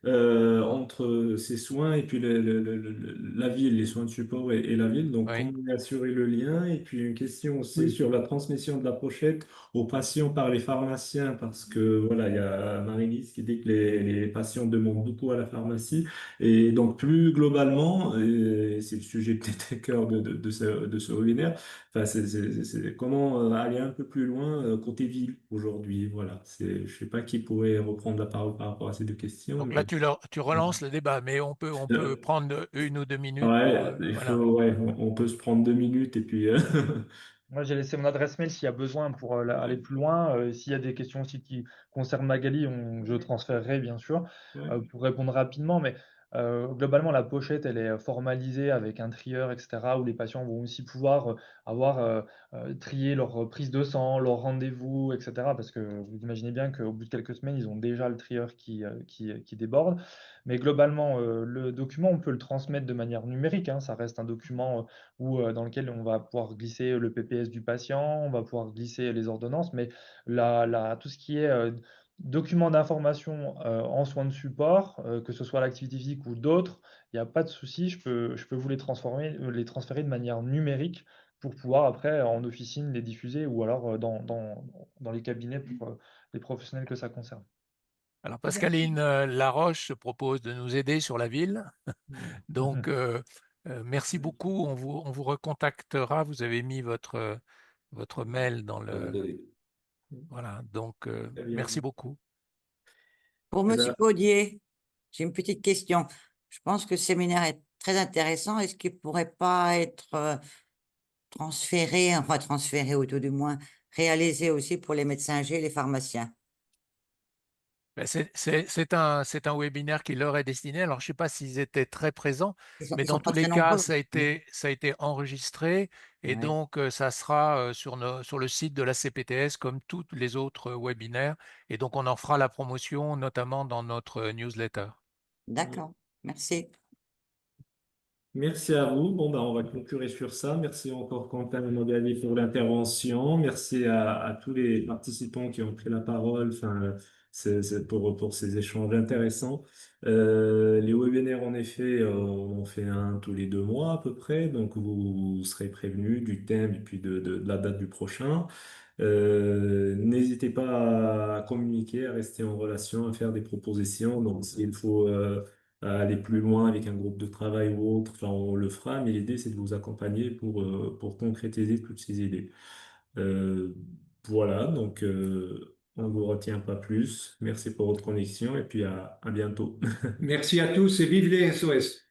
entre ces soins et puis la ville, les soins de support et la ville. Donc, Oui, comment assurer le lien? Et puis, une question aussi Oui. sur la transmission de la pochette aux patients par les pharmaciens, parce que voilà, il y a Marie-Lise qui dit que les patients demandent beaucoup à la pharmacie. Et donc, plus globalement, et c'est le sujet peut-être à cœur de ce webinaire. Enfin, c'est comment aller un peu plus loin côté ville aujourd'hui. Voilà. Je sais pas qui pourrait reprendre la parole par rapport à ces deux questions, donc là, mais tu relances le débat, mais on peut euh, prendre 1 ou 2 minutes pour... ouais, voilà. ouais, on peut se prendre 2 minutes et puis Moi, j'ai laissé mon adresse mail s'il y a besoin pour aller plus loin. S'il y a des questions aussi qui concernent Magali, je transférerai bien sûr ouais. pour répondre rapidement. Mais globalement, la pochette, elle est formalisée avec un trieur, etc., où les patients vont aussi pouvoir avoir trié leur prise de sang, leur rendez-vous, etc. Parce que vous imaginez bien qu'au bout de quelques semaines, ils ont déjà le trieur qui déborde. Mais globalement, le document, on peut le transmettre de manière numérique, hein. Ça reste un document dans lequel on va pouvoir glisser le PPS du patient, on va pouvoir glisser les ordonnances, mais tout ce qui est document d'information en soins de support, que ce soit l'activité physique ou d'autres, il n'y a pas de souci, je peux vous les transférer de manière numérique pour pouvoir après en officine les diffuser ou alors dans les cabinets pour les professionnels que ça concerne. Alors, Pascaline Laroche se propose de nous aider sur la ville. Donc, merci beaucoup. On vous recontactera. Vous avez mis votre mail dans le... Voilà, donc Très bien. merci beaucoup. Pour Eh Monsieur ben, Paudier, j'ai une petite question. Je pense que le séminaire est très intéressant. Est-ce qu'il ne pourrait pas être transféré, enfin transféré ou tout du moins réalisé aussi pour les médecins G et les pharmaciens? Ben, c'est un webinaire qui leur est destiné. Alors, je ne sais pas s'ils étaient très présents, mais Ils dans sont pas tous les très cas, nombreux. ça a été enregistré et Ouais. donc ça sera sur le site de la CPTS comme tous les autres webinaires. Et donc, on en fera la promotion, notamment dans notre newsletter. D'accord. Merci. merci à vous. Bon, ben, on va conclure sur ça. Merci encore, Quentin et Magali, pour l'intervention. Merci à tous les participants qui ont pris la parole, enfin, c'est pour ces échanges intéressants. Les webinaires, en effet, on en fait un tous les 2 mois à peu près. Donc, vous serez prévenus du thème et puis de la date du prochain. N'hésitez pas à communiquer, à rester en relation, à faire des propositions. Donc, s'il faut à aller plus loin avec un groupe de travail ou autre, enfin, on le fera, mais l'idée, c'est de vous accompagner pour concrétiser toutes ces idées. Euh, voilà, donc on ne vous retient pas plus. Merci pour votre connexion et puis à bientôt. Merci à tous et vive les SOS.